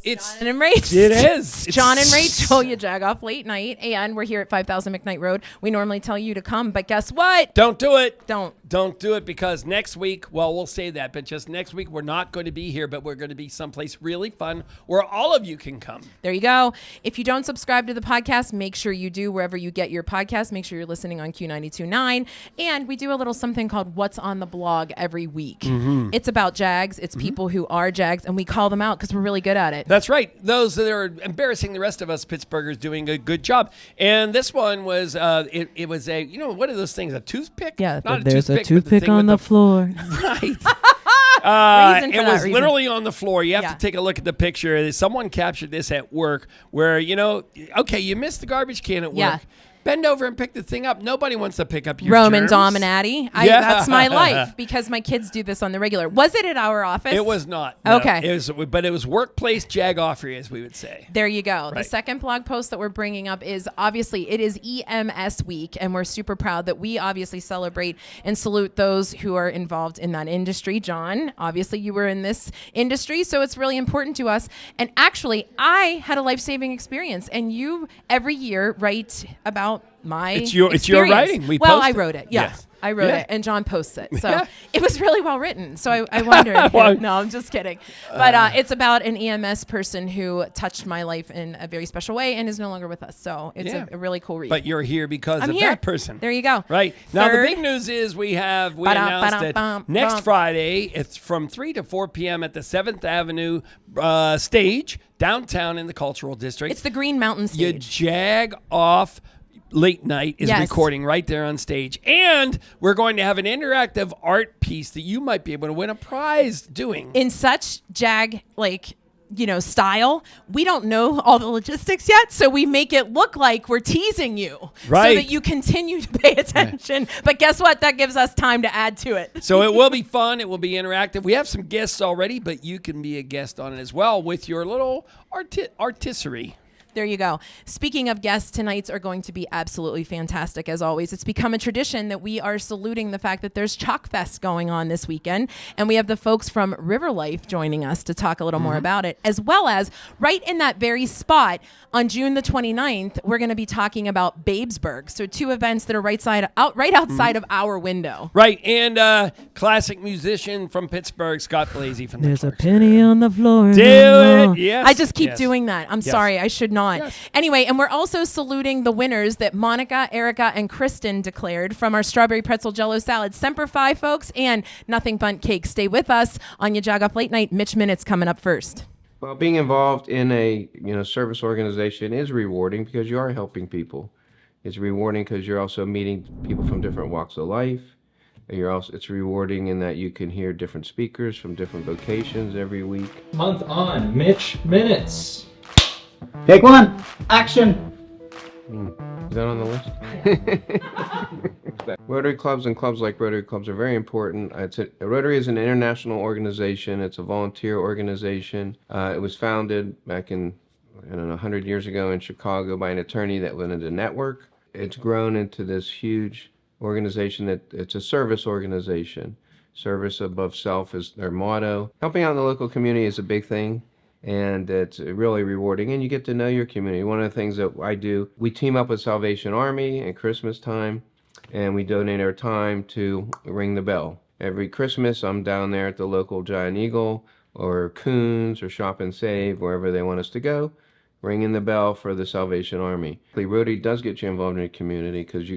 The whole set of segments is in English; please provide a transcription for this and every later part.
It's John and Rachel. It is. It's John and Rachel, you Jagoff late night. And we're here at 5000 McKnight Road. We normally tell you to come, but guess what? Don't do it. Don't do it, because next week, well, we'll say that, but just next week, we're not going to be here, but we're going to be someplace really fun where all of you can come. There you go. If you don't subscribe to the podcast, make sure you do wherever you get your podcast. Make sure you're listening on Q92.9. And we do a little something called What's on the Blog every week. Mm-hmm. It's about Jags. It's people who are Jags, and we call them out because we're really good at it. That's right. Those that are embarrassing the rest of us Pittsburghers doing a good job. And this one was, it was a, what are those things? A toothpick? Yeah, not there's a a toothpick on the floor. Right. It was literally on the floor. You have to take a look at the picture. Someone captured this at work where, okay, you missed the garbage can at work. Yeah. Bend over and pick the thing up. Nobody wants to pick up your Roman germs. Dominati. That's my life because my kids do this on the regular. Was it at our office? It was not. No. Okay. But it was workplace Jagoffery, as we would say. There you go. Right. The second blog post that we're bringing up is obviously it is EMS week, and we're super proud that we obviously celebrate and salute those who are involved in that industry. John, obviously you were in this industry, so it's really important to us. And actually, I had a life-saving experience, and you every year write about my it's your writing. We well, post I it. wrote it. Yes. I wrote Yeah. it, and John posts it. So Yeah. it was really well written. So I wondered. Well, no, I'm just kidding. But it's about an EMS person who touched my life in a very special way and is no longer with us. So it's a really cool read. But you're here because I'm of here. that person. There you go. Right. Now, the Third. big news is we announced that next Friday, it's from 3 to 4 p.m. at the 7th Avenue stage downtown in the Cultural District. It's the Green Mountain You stage. Jagoff Late Night is Yes. recording right there on stage. And we're going to have an interactive art piece that you might be able to win a prize doing. In such Jag, style, we don't know all the logistics yet, so we make it look like we're teasing you so that you continue to pay attention. But guess what? That gives us time to add to it. So it will be fun. It will be interactive. We have some guests already, but you can be a guest on it as well with your little artistery. There you go. Speaking of guests, tonight's are going to be absolutely fantastic as always. It's become a tradition that we are saluting the fact that there's Chalkfest going on this weekend, and we have the folks from River Life joining us to talk a little more about it, as well as right in that very spot on June the 29th, we're going to be talking about Babesburgh. So two events that are right outside of our window. Right, and classic musician from Pittsburgh, Scott Blasey from There's the a penny on the floor. Do it. Yes. I just keep Yes. doing that. I'm Yes. sorry. I should not. Yes. Anyway, and we're also saluting the winners that Monica, Erica, and Kristen declared from our strawberry pretzel jello salad. Semper Fi, folks, and Nothing Bundt Cake. Stay with us on your Jagoff Late Night. Mitch Minutes coming up first. Well, being involved in a service organization is rewarding because you are helping people. It's rewarding because you're also meeting people from different walks of life. It's rewarding in that you can hear different speakers from different vocations every week. Month on Mitch Minutes. Take one. Action. Is that on the list? Rotary clubs and clubs like Rotary clubs are very important. Rotary is an international organization. It's a volunteer organization. It was founded back in, 100 years ago in Chicago by an attorney that wanted a network. It's grown into this huge organization that it's a service organization. Service above self is their motto. Helping out in the local community is a big thing. And it's really rewarding, and you get to know your community. One of the things that I do, we team up with Salvation Army at Christmas time, and we donate our time to ring the bell. Every Christmas, I'm down there at the local Giant Eagle or Coons or Shop and Save, wherever they want us to go, ringing the bell for the Salvation Army. Rotary does get you involved in your community because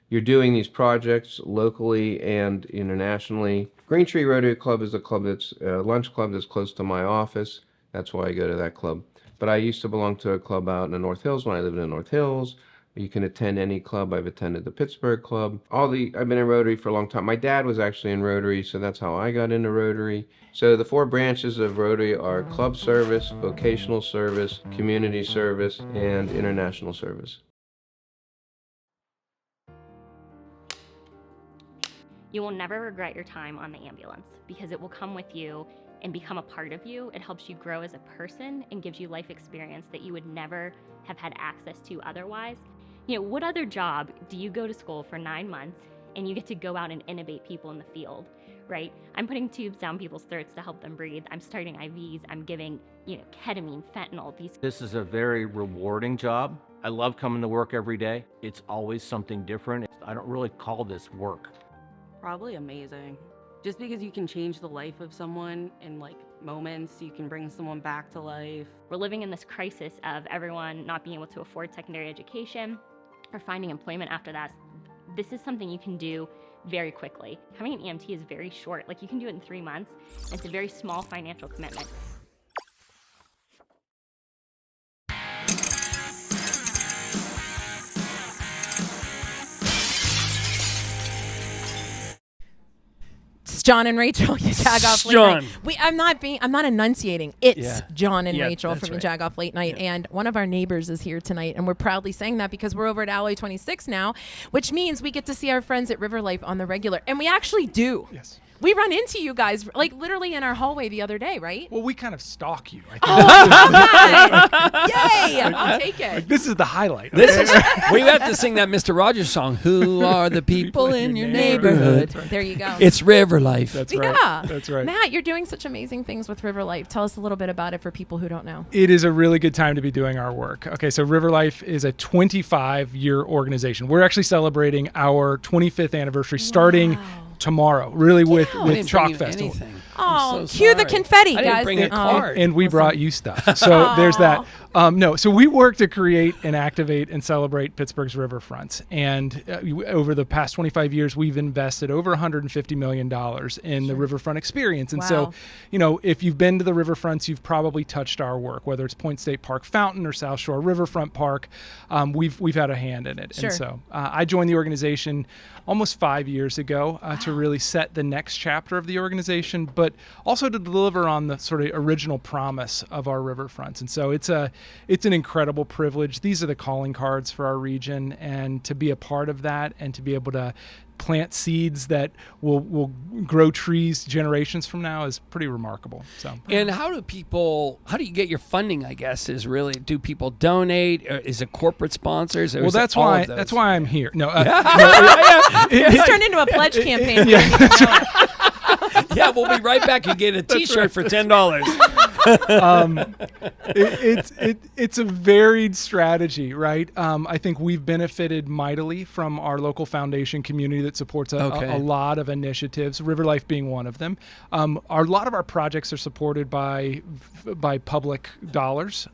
you're doing these projects locally and internationally. Green Tree Rotary Club is a club that's a lunch club that's close to my office. That's why I go to that club. But I used to belong to a club out in the North Hills when I lived in the North Hills. You can attend any club. I've attended the Pittsburgh Club. I've been in Rotary for a long time. My dad was actually in Rotary, so that's how I got into Rotary. So the 4 branches of Rotary are club service, vocational service, community service, and international service. You will never regret your time on the ambulance because it will come with you and become a part of you. It helps you grow as a person and gives you life experience that you would never have had access to otherwise. What other job do you go to school for 9 months and you get to go out and innovate people in the field? right? I'm putting tubes down people's throats to help them breathe. I'm starting IVs. I'm giving, ketamine, fentanyl. This is a very rewarding job. I love coming to work every day. It's always something different. I don't really call this work. Probably amazing. Just because you can change the life of someone in moments, you can bring someone back to life. We're living in this crisis of everyone not being able to afford secondary education or finding employment after that. This is something you can do very quickly. Having an EMT is very short. You can do it in 3 months. It's a very small financial commitment. John and Rachel, Jagoff Late John. Night. I'm not enunciating. It's John and Yeah, Rachel that's from right. the Jagoff Late Night. Yeah. And one of our neighbors is here tonight. And we're proudly saying that because we're over at Alloy 26 now, which means we get to see our friends at River Life on the regular. And we actually do. Yes. We run into you guys literally in our hallway the other day, right? Well, we kind of stalk you. I think. Oh, I love that. Yay! I'll take it. This is the highlight. This is we have to sing that Mr. Rogers song. Who are the people in your neighborhood? There you go. It's River Life. That's right. Yeah. That's right. Matt, you're doing such amazing things with River Life. Tell us a little bit about it for people who don't know. It is a really good time to be doing our work. Okay, so River Life is a 25-year organization. We're actually celebrating our 25th anniversary starting tomorrow, really with I didn't Chalk bring you Festival. anything. Oh, I'm so cue the sorry. confetti, I didn't guys. bring a Oh. card. And we brought you stuff. So there's that. No, so we work to create and activate and celebrate Pittsburgh's riverfronts. And over the past 25 years, we've invested over $150 million in the riverfront experience. And so, if you've been to the riverfronts, you've probably touched our work, whether it's Point State Park Fountain or South Shore Riverfront Park. We've had a hand in it. Sure. And so I joined the organization almost 5 years ago to really set the next chapter of the organization, but also to deliver on the sort of original promise of our riverfronts. And so it's an incredible privilege. These are the calling cards for our region, and to be a part of that and to be able to plant seeds that will grow trees generations from now is pretty remarkable. So, And how do you get your funding, I guess, is really, do people donate? Or is it corporate sponsors? Or well, is it that's all why of those? that's why I'm here. No, It's turned into a pledge campaign. Yeah, we'll be right back and get a T-shirt for $10. It's a varied strategy, right? I think we've benefited mightily from our local foundation community that supports a lot of initiatives, River Life being one of them. A lot of our projects are supported by public dollars.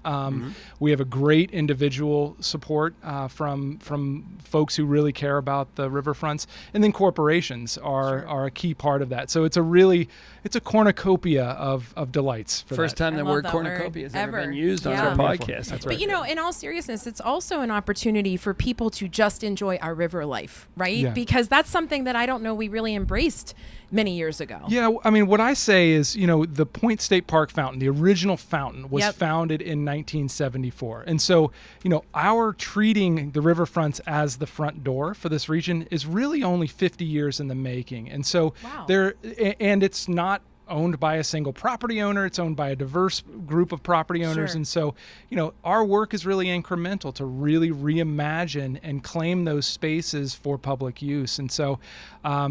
We have a great individual support from folks who really care about the riverfronts, and then corporations are a key part of that. So it's a cornucopia of delights for First that. time the I love word that cornucopia has ever word. been used on Yeah. our podcast. That's But in all seriousness, it's also an opportunity for people to just enjoy our river life, right? Yeah. Because that's something that I don't know we really embraced many years ago. Yeah, I mean, what I say is, the Point State Park fountain, the original fountain, was Yep. founded in 1974. And so, our treating the riverfronts as the front door for this region is really only 50 years in the making. And so Wow. and it's not owned by a single property owner. It's owned by a diverse group of property owners. Sure. And so, our work is really incremental to really reimagine and claim those spaces for public use. And so my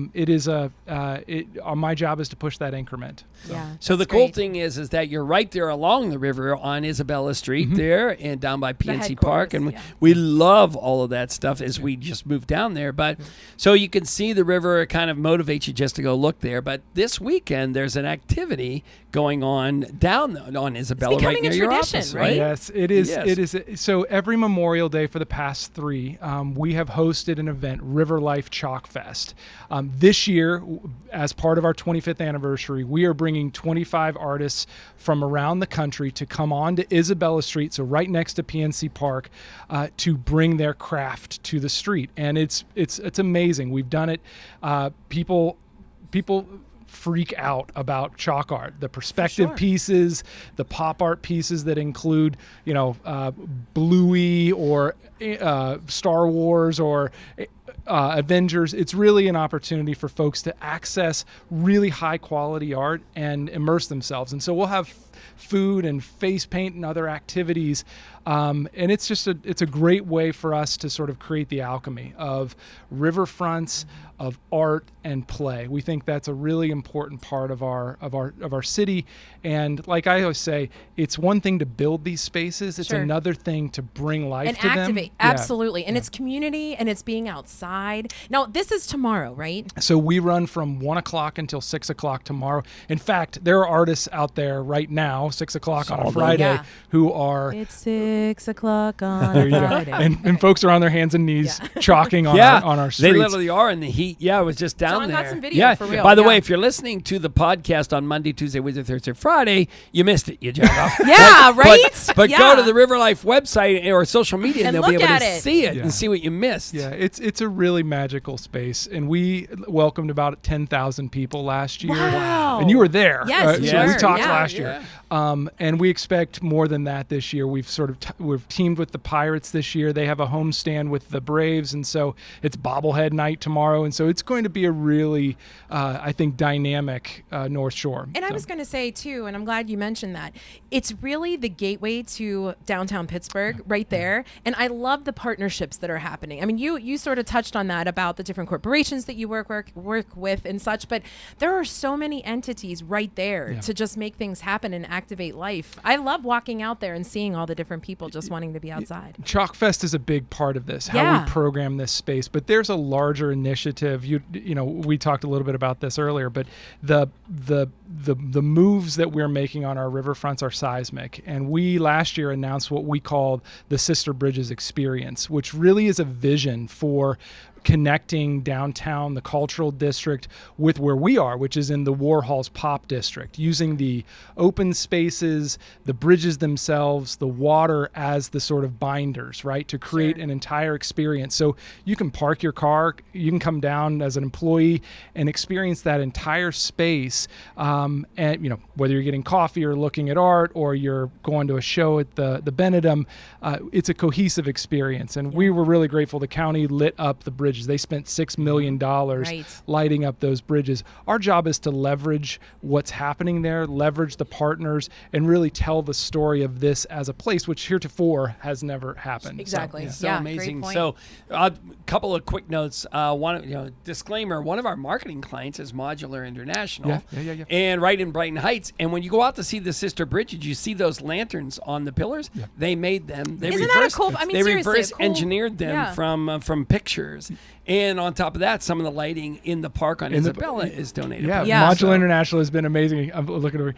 job is to push that increment. Yeah. So the that's cool great. thing is that you're right there along the river on Isabella Street there and down by PNC Park. And headquarters, we love all of that stuff as we just moved down there. But so you can see the river, it kind of motivates you just to go look there. But this weekend, there's an activity going on down on Isabella right becoming near a your tradition, office, right? Yes, it is. Yes. It is. So every Memorial Day for the past 3, we have hosted an event, River Life Chalkfest. This year, as part of our 25th anniversary, we are bringing 25 artists from around the country to come on to Isabella Street, so right next to PNC Park, to bring their craft to the street. And it's amazing. We've done it. People freak out about chalk art, the perspective pieces, the pop art pieces that include, Bluey or Star Wars or Avengers. It's really an opportunity for folks to access really high quality art and immerse themselves. And so we'll have food and face paint and other activities. And it's just it's a great way for us to sort of create the alchemy of riverfronts, of art and play. We think that's a really important part of our city. And like I always say, it's one thing to build these spaces. It's another thing to bring life and to activate. them. Absolutely. And it's community and it's being outside. Now, this is tomorrow, right? So we run from 1 o'clock until 6 o'clock tomorrow. In fact, there are artists out there right now, 6 o'clock on a Friday, who are... It's 6 o'clock on there you Friday. go. And folks are on their hands and knees chalking on our streets. They literally are in the heat. Yeah, I was just down John there. got some video for real. By the way, if you're listening to the podcast on Monday, Tuesday, Wednesday, Thursday, Friday, you missed it, you Jagoff. But go to the River Life website or social media and they'll be able to see it and see what you missed. Yeah, it's a really magical space. And we welcomed about 10,000 people last year. Wow. And you were there. Yes, so we talked last year. And we expect more than that this year. We've sort of we've teamed with the Pirates this year. They have a homestand with the Braves, and so it's bobblehead night tomorrow. And so it's going to be a really, I think, dynamic North Shore. And I was going to say, too, and I'm glad you mentioned that, it's really the gateway to downtown Pittsburgh right there. And I love the partnerships that are happening. I mean, you sort of touched on that about the different corporations that you work with and such, but there are so many entities right there to just make things happen and activate life. I love walking out there and seeing all the different people just wanting to be outside. Chalkfest is a big part of this, how we program this space, but there's a larger initiative. You know, we talked a little bit about this earlier, but the moves that we're making on our riverfronts are seismic. And we last year announced what we called the Sister Bridges Experience, which really is a vision for connecting downtown, the cultural district, with where we are, which is in the Warhol's Pop District, using the open spaces, the bridges themselves, the water as the sort of binders, right, to create an entire experience. So you can park your car, you can come down as an employee and experience that entire space. And, you know, whether you're getting coffee or looking at art or you're going to a show at the Benedum, it's a cohesive experience. And we were really grateful the county lit up the bridge. They spent $6 million lighting up those bridges. Our job is to leverage what's happening there, leverage the partners, and really tell the story of this as a place which heretofore has never happened. Exactly. So amazing. So a couple of quick notes. Disclaimer, one of our marketing clients is Modular International. Yeah. And right in Brighton Heights. And when you go out to see the Sister Bridges, you see those lanterns on the pillars. Yeah. They made them. They Isn't that a cool? I mean, they seriously, reverse engineered them from pictures. And on top of that, some of the lighting in the park on Isabella is donated. Modular International has been amazing. I'm looking over.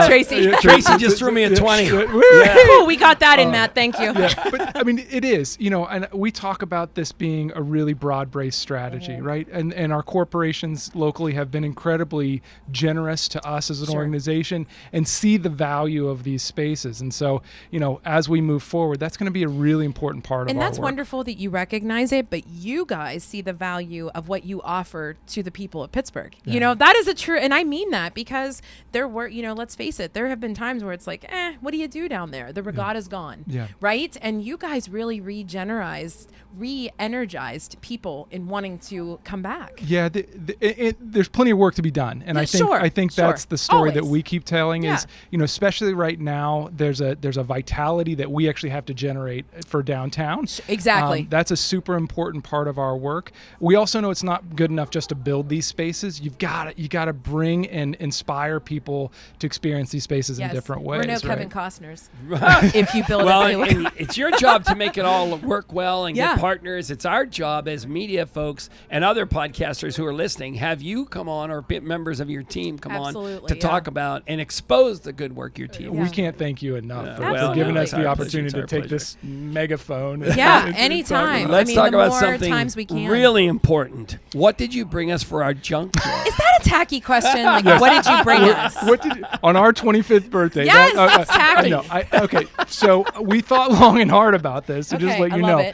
Tracy just threw me a 20. Ooh, we got that in, Matt. Thank you. But I mean, it is, you know, and we talk about this being a really broad-based strategy, right? And our corporations locally have been incredibly generous to us as an organization and see the value of these spaces. And so, you know, as we move forward, that's going to be a really important part of our work. And that's wonderful that you recognize it, but you guys see the value of what you offer to the people of Pittsburgh. Yeah. You know, that is a true, and I mean that because there were, you know, let's face it, there have been times where it's like, what do you do down there? The regatta's gone, right? And you guys really re-energized people in wanting to come back. Yeah, there's plenty of work to be done, and I think that's the story that we keep telling is, you know, especially right now, there's a vitality that we actually have to generate for downtown. Exactly. That's a super important part of our work. We also know it's not good enough just to build these spaces. You got to bring and inspire people to experience these spaces in different ways. We're no right? Kevin Costners. If you build it, it's your job to make it all work well and get partners. It's our job as media folks and other podcasters who are listening. Have you come on, or members of your team come on to talk about and expose the good work your team. We can't thank you enough for giving us the opportunity to take this megaphone. Anytime. Let's talk about something really important. What did you bring us for our junk drawer? Is that a tacky question? Like, what did you bring us? On our 25th birthday? Yes, that's tacky. Okay, so we thought long and hard about this. So just let you know.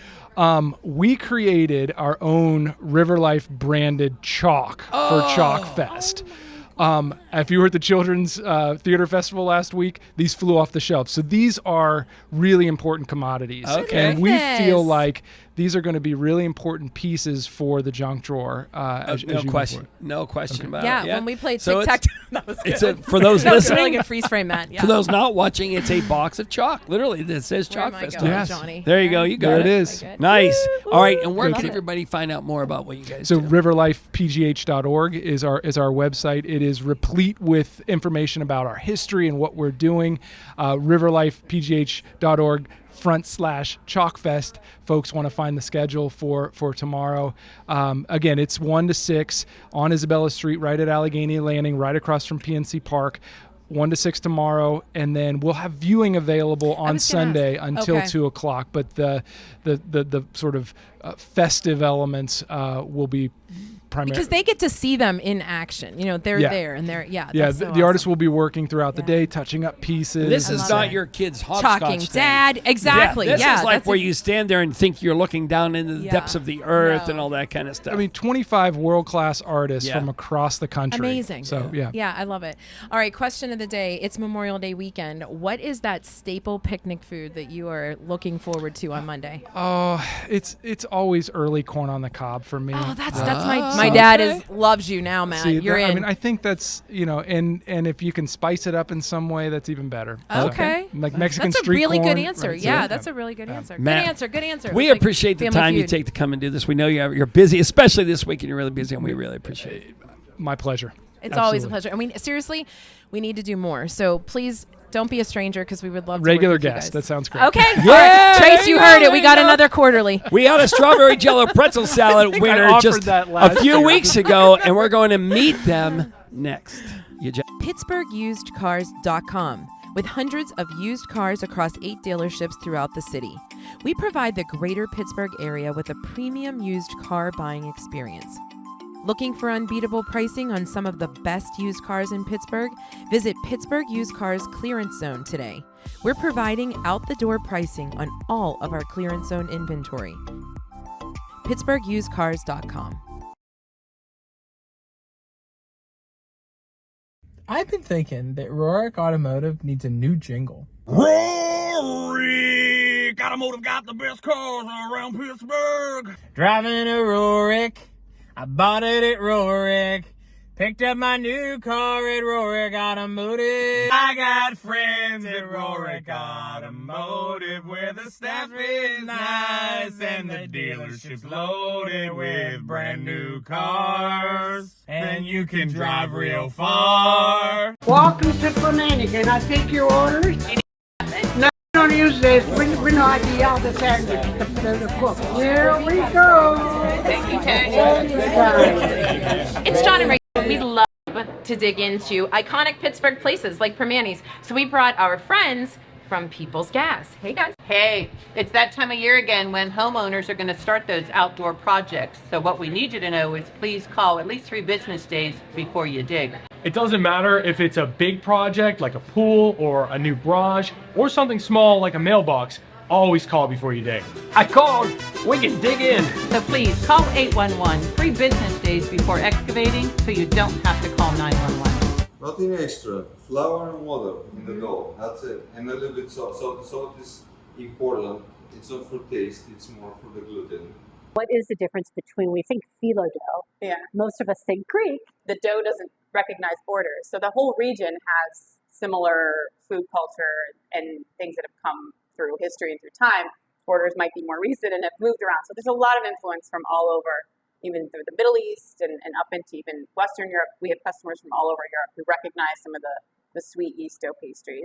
We created our own River Life branded chalk for Chalkfest. If you were at the Children's Theater Festival last week, these flew off the shelf. So these are really important commodities. Okay. And we feel like these are going to be really important pieces for the junk drawer. As no you question. No question about it. Yeah, when we played So tic-tac, that was good. for those that was a listening, really good freeze frame, Matt. Yeah. for those not watching, it's a box of chalk. Literally, that says Where am I Chalkfest. going, Yes. Johnny? There you go. You got There it. it is. Nice. All right, and where Love can it. everybody find out more about what you guys So do? riverlifepgh.org is our website. It is replete with information about our history and what we're doing. riverlifepgh.org/Chalkfest. Folks want to find the schedule for tomorrow. Again, it's 1 to 6 on Isabella Street, right at Allegheny Landing, right across from PNC Park. 1 to 6 tomorrow, and then we'll have viewing available on was gonna Sunday ask. until Okay. 2 o'clock. But the sort of festive elements will be primarily Because they get to see them in action. You know, they're Yeah. there and they're yeah. that's The so artists awesome. will be working throughout the day, touching up pieces. This I is love not it. your kid's hopscotch Talking thing. dad, exactly. This Yeah, is like that's where a- you stand there and think you're looking down into the Yeah. depths of the earth No. and all that kind of stuff. I mean, 25 world-class artists Yeah. from across the country. Amazing. So yeah. Yeah, I love it. All right, question of the day. It's Memorial Day weekend. What is that staple picnic food that you are looking forward to on Monday? Oh, it's always early corn on the cob for me. Oh, that's my okay. dad loves you now, Matt. See, You're in. I mean, I think that's, and if you can spice it up in some way, that's even better. So, Okay. like Mexican That's a street really corn, good answer. right, so, Yeah, that's a really good answer. Matt, Good answer. Good answer. we It's like appreciate the Family time you Feud. take to come and do this. We know you're busy, especially this week, and you're really busy, and we really appreciate it. My pleasure. It's always a Absolutely. pleasure. I mean, seriously, we need to do more. So please don't be a stranger because we would love to Regular work with you guest. guys. That sounds great. Okay. Yeah, All right. Trace, there you you heard go, it. We there got you go. another quarterly. We had a strawberry jello pretzel salad I winner offered just that a last few year. weeks ago, and we're going to meet them next. PittsburghUsedCars.com. With hundreds of used cars across 8 dealerships throughout the city, we provide the greater Pittsburgh area with a premium used car buying experience. Looking for unbeatable pricing on some of the best used cars in Pittsburgh? Visit Pittsburgh Used Cars Clearance Zone today. We're providing out-the-door pricing on all of our clearance zone inventory. PittsburghUsedCars.com. I've been thinking that Rohrich Automotive needs a new jingle. Rohrich Automotive got the best cars around Pittsburgh. Driving a Rohrich, I bought it at Rohrich. Picked up my new car at Rohrich Automotive. I got friends at Rohrich Automotive where the staff is nice and the dealership's loaded with brand new cars. And you can drive real far. Welcome to Fanatic. Can I take your orders? No, don't use this. We know how to yell the sandwich. The cook. Here we go. Thank you, Ted. It's John and Ray. We love to dig into iconic Pittsburgh places like Permanis. So we brought our friends from People's Gas. Hey, guys. Hey, it's that time of year again when homeowners are going to start those outdoor projects. So what we need you to know is please call at least 3 business days before you dig. It doesn't matter if it's a big project like a pool or a new garage or something small like a mailbox. Always call before you dig. I called. We can dig in. So please call 811 3 business days before excavating so you don't have to call 911. Nothing extra. Flour and water in the dough. That's it. And a little bit salt. So the salt is important. It's not for taste. It's more for the gluten. What is the difference between, we think phyllo dough? Yeah. Most of us think Greek. The dough doesn't recognize borders. So the whole region has similar food culture and things that have come through history and through time. Borders might be more recent and have moved around. So there's a lot of influence from all over, even through the Middle East and up into even Western Europe. We have customers from all over Europe who recognize some of the sweet yeast dough pastries.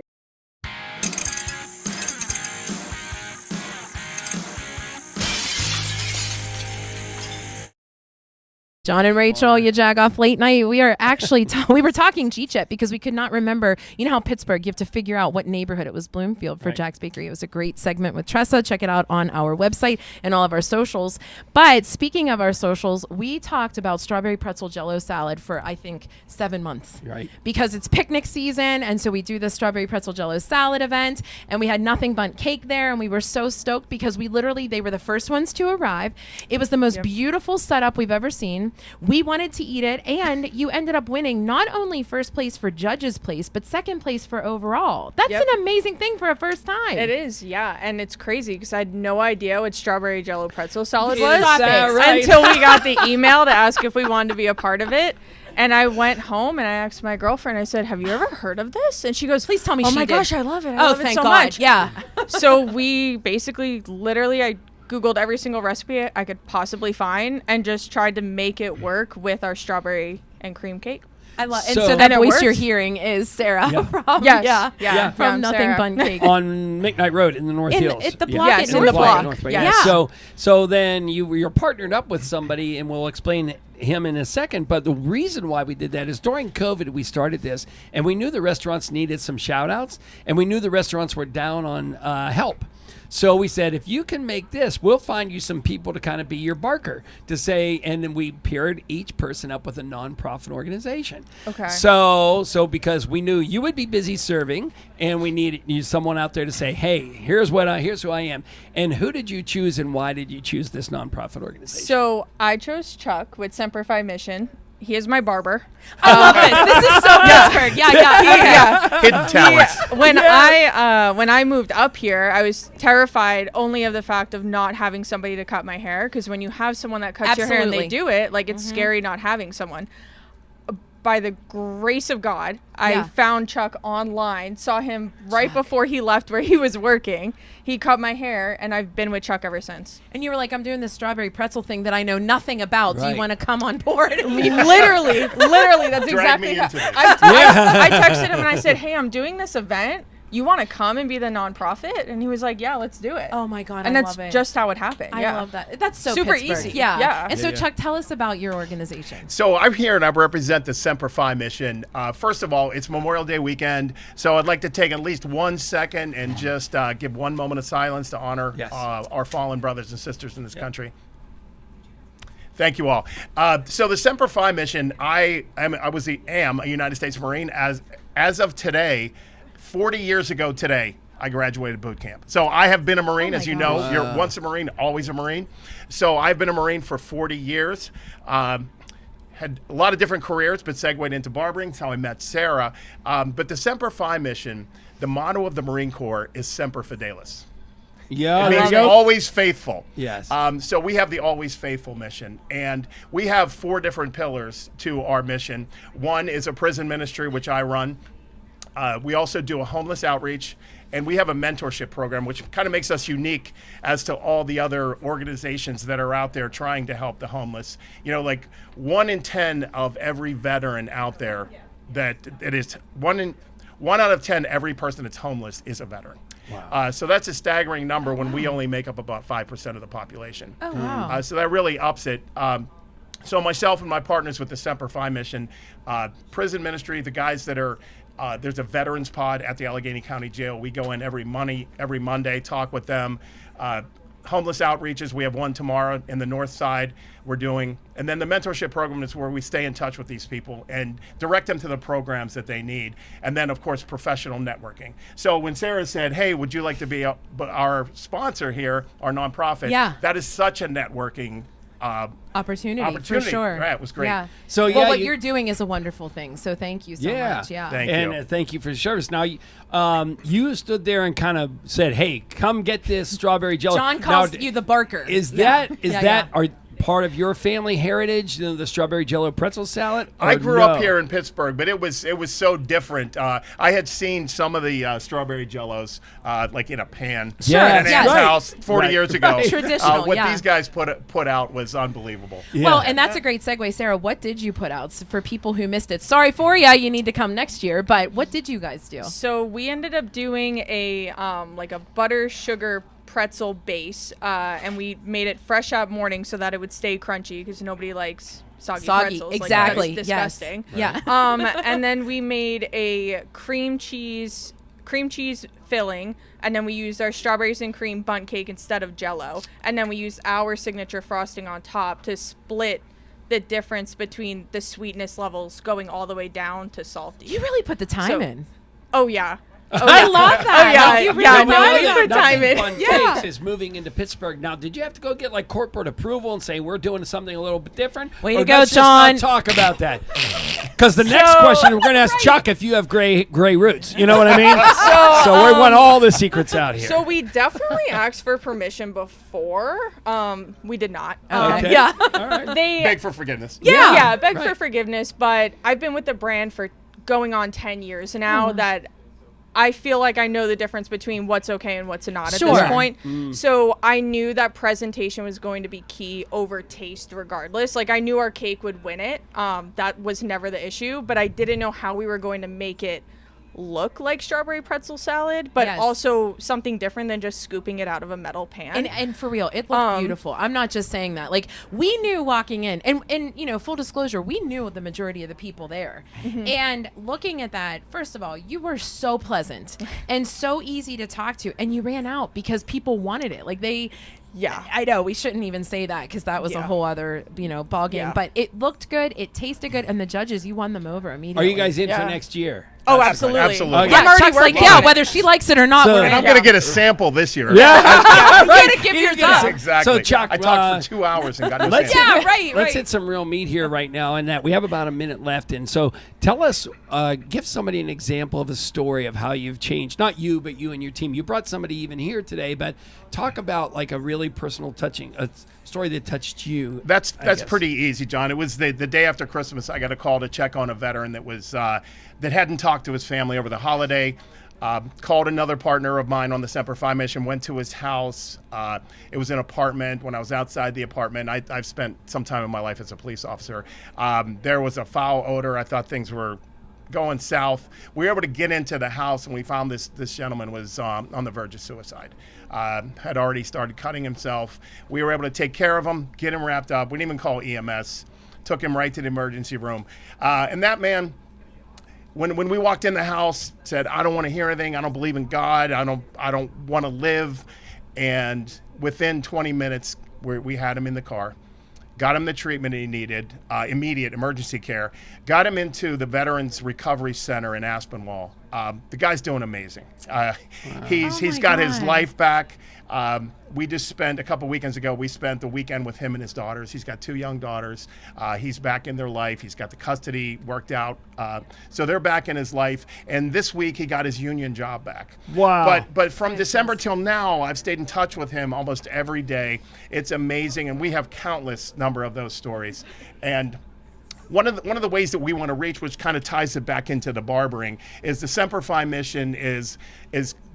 John and Rachel, you Jagoff late night. We are actually, we were talking Jeet Jet because we could not remember, you know how Pittsburgh, you have to figure out what neighborhood it was Bloomfield for Jack's Bakery. It was a great segment with Tressa. Check it out on our website and all of our socials. But speaking of our socials, we talked about strawberry pretzel jello salad for, I think, 7 months. Right. Because it's picnic season. And so we do the strawberry pretzel jello salad event. And we had Nothing Bundt Cake there. And we were so stoked because they were the first ones to arrive. It was the most beautiful setup we've ever seen. We wanted to eat it, and you ended up winning not only first place for judges place, but second place for overall. That's an amazing thing for a first time. It is, yeah, and it's crazy because I had no idea what strawberry Jello pretzel salad Is was that right? until we got the email to ask if we wanted to be a part of it. And I went home and I asked my girlfriend, I said, have you ever heard of this? And she goes, please tell me oh she my did. gosh, I love it. I Oh, love it thank so God. much. Yeah. So we basically, literally, I Googled every single recipe I could possibly find and just tried to make it work with our strawberry and cream cake. I love, and So- so that And it voice works. you're hearing is Sarah Yeah. from Yes. yeah, Yeah. from Yeah, Nothing Sarah. Bundt Cake. On McKnight Road in the North In- Hills. at the block Yes, at in the North block. North Bay. Yeah. Yeah. So then you're partnered up with somebody, and we'll explain him in a second. But the reason why we did that is during COVID we started this, and we knew the restaurants needed some shout outs, and we knew the restaurants were down on help. So we said, if you can make this, we'll find you some people to kind of be your barker to say, and then we paired each person up with a nonprofit organization. Okay. So because we knew you would be busy serving, and we needed someone out there to say, hey, here's who I am. And who did you choose, and why did you choose this nonprofit organization? So I chose Chuck with Semper Fi Mission. He is my barber. I love this. This is so Pittsburgh. Yeah. Okay. Hidden talents. When I moved up here, I was terrified only of the fact of not having somebody to cut my hair, because when you have someone that cuts your hair and they do it, like, it's scary not having someone. By the grace of God, I found Chuck online, saw him right before he left where he was working. He cut my hair, and I've been with Chuck ever since. And you were like, I'm doing this strawberry pretzel thing that I know nothing about. Do Right. you want to come on board? I mean, literally, that's exactly how. I texted him and I said, hey, I'm doing this event. You want to come and be the nonprofit? And he was like, yeah, let's do it. Oh my God, and I that's love it. just how it happened. I yeah. love that. That's so super Pittsburgh. easy. Yeah. And so, Yeah. Chuck, tell us about your organization. So I'm here and I represent the Semper Fi Mission. First of all, it's Memorial Day weekend, so I'd like to take at least 1 second and just give one moment of silence to honor our fallen brothers and sisters in this country. Thank you all. So the Semper Fi Mission, I am a United States Marine as of today. 40 years ago today, I graduated boot camp. So I have been a Marine, as you know. Wow. You're once a Marine, always a Marine. So I've been a Marine for 40 years. Had a lot of different careers, but segued into barbering. That's how I met Sarah. But the Semper Fi Mission, the motto of the Marine Corps is Semper Fidelis. Yeah, It there means you go. always faithful. Yes. So we have the Always Faithful mission, and we have 4 different pillars to our mission. One is a prison ministry, which I run. We also do a homeless outreach, and we have a mentorship program, which kind of makes us unique as to all the other organizations that are out there trying to help the homeless. You know, like 1 in 10 of every veteran out there, that it is 1 out of 10 every person that's homeless is a veteran. Wow. So that's a staggering number when we only make up about 5% of the population. Oh, wow. So that really ups it. So myself and my partners with the Semper Fi Mission, prison ministry, the guys that are, there's a veterans pod at the Allegheny County Jail. We go in every Monday, talk with them. Homeless outreaches, we have one tomorrow in the north side we're doing. And then the mentorship program is where we stay in touch with these people and direct them to the programs that they need. And then, of course, professional networking. So when Sarah said, hey, would you like to be our sponsor here, our nonprofit? Yeah. That is such a networking opportunity for sure. Right, it was great. Yeah. So, well, yeah, what you're doing is a wonderful thing. So thank you so much. Yeah. Thank and you. Thank you for the service. Now, you stood there and kind of said, "Hey, come get this strawberry jello." John calls now, you the barker. Is Yeah. that Yeah. are part of your family heritage, the strawberry jello pretzel salad? I or grew no? up here in Pittsburgh, but it was so different. I had seen some of the strawberry jellos like in a pan Yes, at yes. Aunt's Right. house 40 years ago. Right. Traditional, What yeah. these guys put out was unbelievable. Yeah. Well, and that's a great segue, Sarah. What did you put out for people who missed it? Sorry for you. You need to come next year. But what did you guys do? So we ended up doing a like a butter sugar pretzel base, and we made it fresh out morning so that it would stay crunchy because nobody likes soggy pretzels. Exactly. Like, that's disgusting. Yes. Yeah. And then we made a cream cheese filling, and then we used our strawberries and cream bundt cake instead of Jello, and then we used our signature frosting on top to split the difference between the sweetness levels going all the way down to salty. You really put the time in. Oh yeah. I love that. yeah, You really yeah, know no, it. good timing. Nothing Bundt Yeah. Cakes is moving into Pittsburgh. Now, did you have to go get like corporate approval and say we're doing something a little bit different? Way Or to go, let's John. Just not talk about that. Because the next question we're going to ask Chuck if you have gray roots. You know what I mean? So we want all the secrets out here. So we definitely asked for permission before. We did not. Okay. Yeah. All right. They Beg for forgiveness. Yeah, beg right. for forgiveness. But I've been with the brand for going on 10 years now that I feel like I know the difference between what's okay and what's not at this point. So I knew that presentation was going to be key over taste regardless. Like I knew our cake would win it. That was never the issue, but I didn't know how we were going to make it look like strawberry pretzel salad, but also something different than just scooping it out of a metal pan. And for real, it looked beautiful. I'm not just saying that. Like we knew walking in, and you know, full disclosure, we knew the majority of the people there. And looking at that, first of all, you were so pleasant and so easy to talk to, and you ran out because people wanted it. Like they. Yeah, I know we shouldn't even say that because that was a whole other, ball game. But it looked good, it tasted good, and the judges, you won them over immediately. Are you guys in for next year? Oh, absolutely. Absolutely. Okay. Yeah, I'm already Chuck's like, working yeah, on it. whether she likes it or not. So- we're And I'm gonna going to get a sample this year. You gotta give yours up. Exactly. So, Chuck, I talked for 2 hours and got no let's sample. Yeah, right, Let's right. hit some real meat here right now, and that we have about a minute left. And so, tell us, give somebody an example of a story of how you've changed. Not you, but you and your team. You brought somebody even here today, but talk about like a really personal, touching a story that touched you. That's I guess. pretty easy, John. It was the day after Christmas. I got a call to check on a veteran that was that hadn't talked to his family over the holiday. Called another partner of mine on the Semper Fi Mission, went to his house. It was an apartment. When I was outside the apartment, I've spent some time in my life as a police officer. There was a foul odor. I thought things were going south. We were able to get into the house, and we found this gentleman was on the verge of suicide. Had already started cutting himself. We were able to take care of him, get him wrapped up. We didn't even call EMS. Took him right to the emergency room. And that man, when we walked in the house, said, "I don't want to hear anything. I don't believe in God. I don't want to live." And within 20 minutes, we had him in the car, got him the treatment he needed, immediate emergency care, got him into the Veterans Recovery Center in Aspinwall. The guy's doing amazing. He's got his life back. We just spent a couple weekends ago, we spent the weekend with him and his daughters. He's got 2 young daughters. He's back in their life. He's got the custody worked out. So they're back in his life. And this week he got his union job back. Wow. But from December till now, I've stayed in touch with him almost every day. It's amazing. And we have countless number of those stories. And one of the ways that we want to reach, which kind of ties it back into the barbering, is the Semper Fi Mission is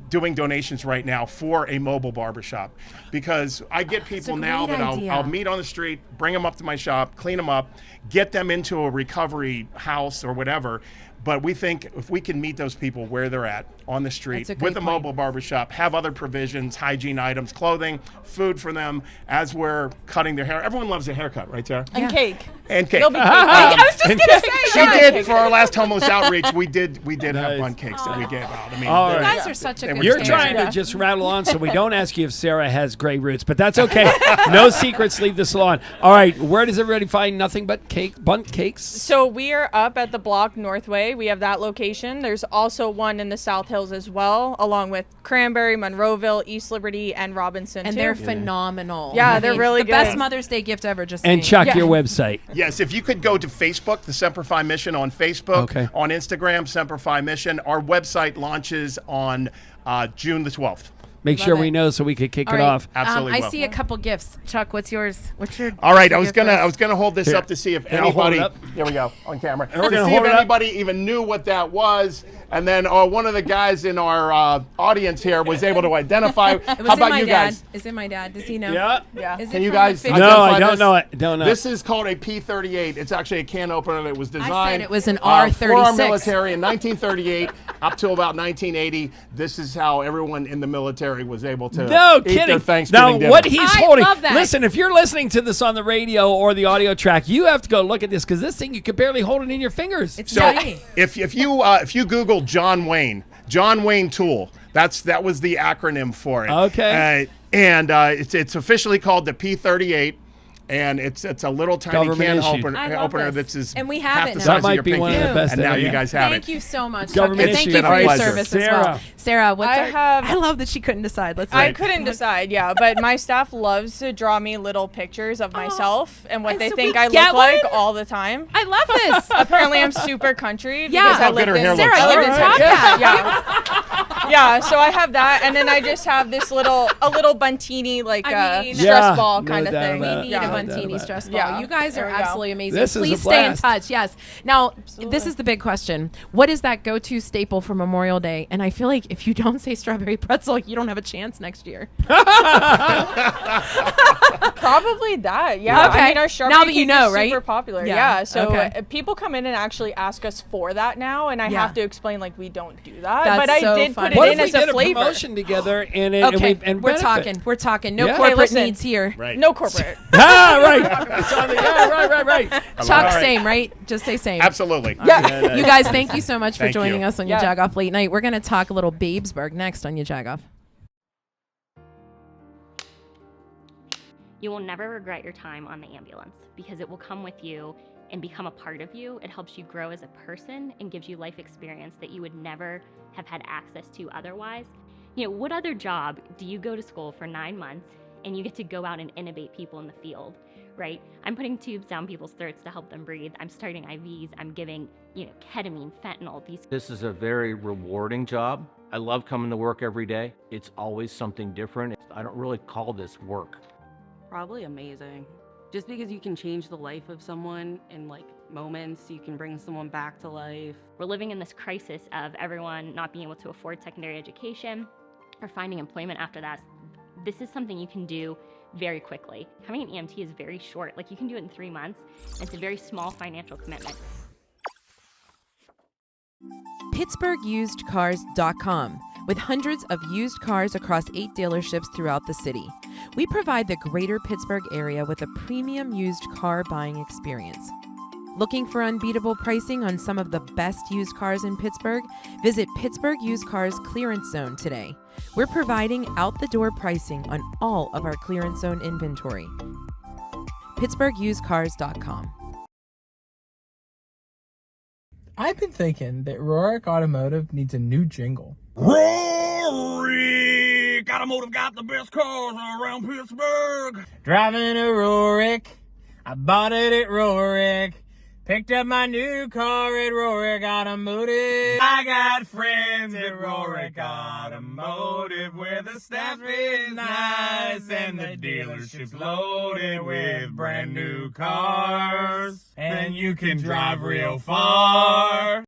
doing donations right now for a mobile barbershop, because I get people now that I'll meet on the street, bring them up to my shop, clean them up, get them into a recovery house or whatever. But we think if we can meet those people where they're at on the street with a mobile barbershop, have other provisions, hygiene items, clothing, food for them as we're cutting their hair. Everyone loves a haircut, right, Sarah? And cake. And cake. There'll be cake. I was just and gonna say she that. did for our last homeless outreach. We did have Bundt cakes that we gave out. I mean, All You right. guys are such a good You're team. trying to just rattle on so we don't ask you if Sarah has gray roots, but that's okay. No secrets, leave the salon. All right, where does everybody find Nothing But Cake, Bundt Cakes? So we are up at the block Northway. We have that location. There's also one in the South Hills as well, along with Cranberry, Monroeville, East Liberty, and Robinson. And too. they're phenomenal. Yeah, I they're mean, really the good. best Mother's Day gift ever. Just And saying. Chuck, your website. Yes, if you could go to Facebook, the Semper Fi Mission on Facebook, Okay. on Instagram, Semper Fi Mission. Our website launches on June the 12th. Make sure we know so we could kick All it right. off. Absolutely I will. see a couple gifts. Chuck, what's yours? What's your? All right, I what's was your gonna gift? hold this Here. up to see if Here, I'll hold anybody. it up. There we go on camera. And we're to gonna see hold if it up. anybody even knew what that was, and then one of the guys in our audience here was able to identify. It was How in about my you dad. guys? Is it my dad? Does he know? Yeah. Yeah. Is Can it you from guys? the 50s? No, I identify don't this? know it. Don't know. This is called a P38. It's actually a can opener that was designed. it was an for our R36. military in 1938 up to about 1980. This is how everyone in the military was able to No eat their kidding. Thanksgiving Now, dinner. what he's I holding. love that. Listen, if you're listening to this on the radio or the audio track, you have to go look at this because this thing you could barely hold it in your fingers. It's So tiny. if you Google John Wayne tool, that was the acronym for it. Okay. And it's officially called the P38. And it's a little tiny Government can issued. I love opener this. that's And we have half it the now. size That of might your be pinky. one of the best And now ever. you guys have Thank it. you so much, Chuck. Government And thank issued. you for your Pleasure. service as well. Sarah, what's I have- I love that she couldn't decide. Let's I couldn't decide, yeah, but my staff loves to draw me little pictures of myself and what And they so think we I get look like one? all the time. I love this. Apparently, I'm super country Yeah. because I How good lived her in hair looks. Sarah, you All can right. talk Yeah, yeah. So I have that, and then I just have this little Buntini I mean- stress Yeah, ball no kind of doubt thing. about We it. need Yeah. a Buntini stress ball. Yeah. You guys There are we go. absolutely amazing. This is a Please stay in blast. touch. Yes. Now, this is the big question. What is that go-to staple for Memorial Day? And I feel like if you don't say strawberry pretzel, you don't have a chance next year. Probably that, yeah. Okay. I mean, our Now strawberry that you cake know, is right? super popular. Yeah. Yeah. So Okay. people come in and actually ask us for that now, and I Yeah. have to explain like we don't do that. That's but I so did funny. put What it if in we as a did a flavor. promotion together and Okay, and we're benefit? talking. We're talking. No Yeah. corporate listen. needs here. Right. No corporate. Right. It's on the- yeah, right. Chuck, All right. same, right? Just say same. Absolutely. Yeah. You guys, thank you so much for Thank joining you. us on Yeah. your Jagoff Late Night. We're going to talk a little Babesburgh next on your Jagoff. You will never regret your time on the ambulance because it will come with you and become a part of you. It helps you grow as a person and gives you life experience that you would never have had access to otherwise. You know, what other job do you go to school for 9 months and you get to go out and intubate people in the field, right? I'm putting tubes down people's throats to help them breathe. I'm starting IVs. I'm giving, ketamine, fentanyl, these. This is a very rewarding job. I love coming to work every day. It's always something different. I don't really call this work. Probably amazing. Just because you can change the life of someone in like moments, you can bring someone back to life. We're living in this crisis of everyone not being able to afford secondary education or finding employment after that. This is something you can do very quickly. Having an EMT is very short. Like you can do it in 3 months. It's a very small financial commitment. PittsburghUsedCars.com. With hundreds of used cars across 8 dealerships throughout the city, we provide the greater Pittsburgh area with a premium used car buying experience. Looking for unbeatable pricing on some of the best used cars in Pittsburgh? Visit Pittsburgh Used Cars Clearance Zone today. We're providing out-the-door pricing on all of our clearance zone inventory. PittsburghUsedCars.com. I've been thinking that Rohrich Automotive needs a new jingle. Rohrich Automotive got the best cars around Pittsburgh. Driving a Rohrich, I bought it at Rohrich. Picked up my new car at Rohrich Automotive. I got friends at Rohrich Automotive where the staff is nice and the dealership's loaded with brand new cars. And you can drive real far.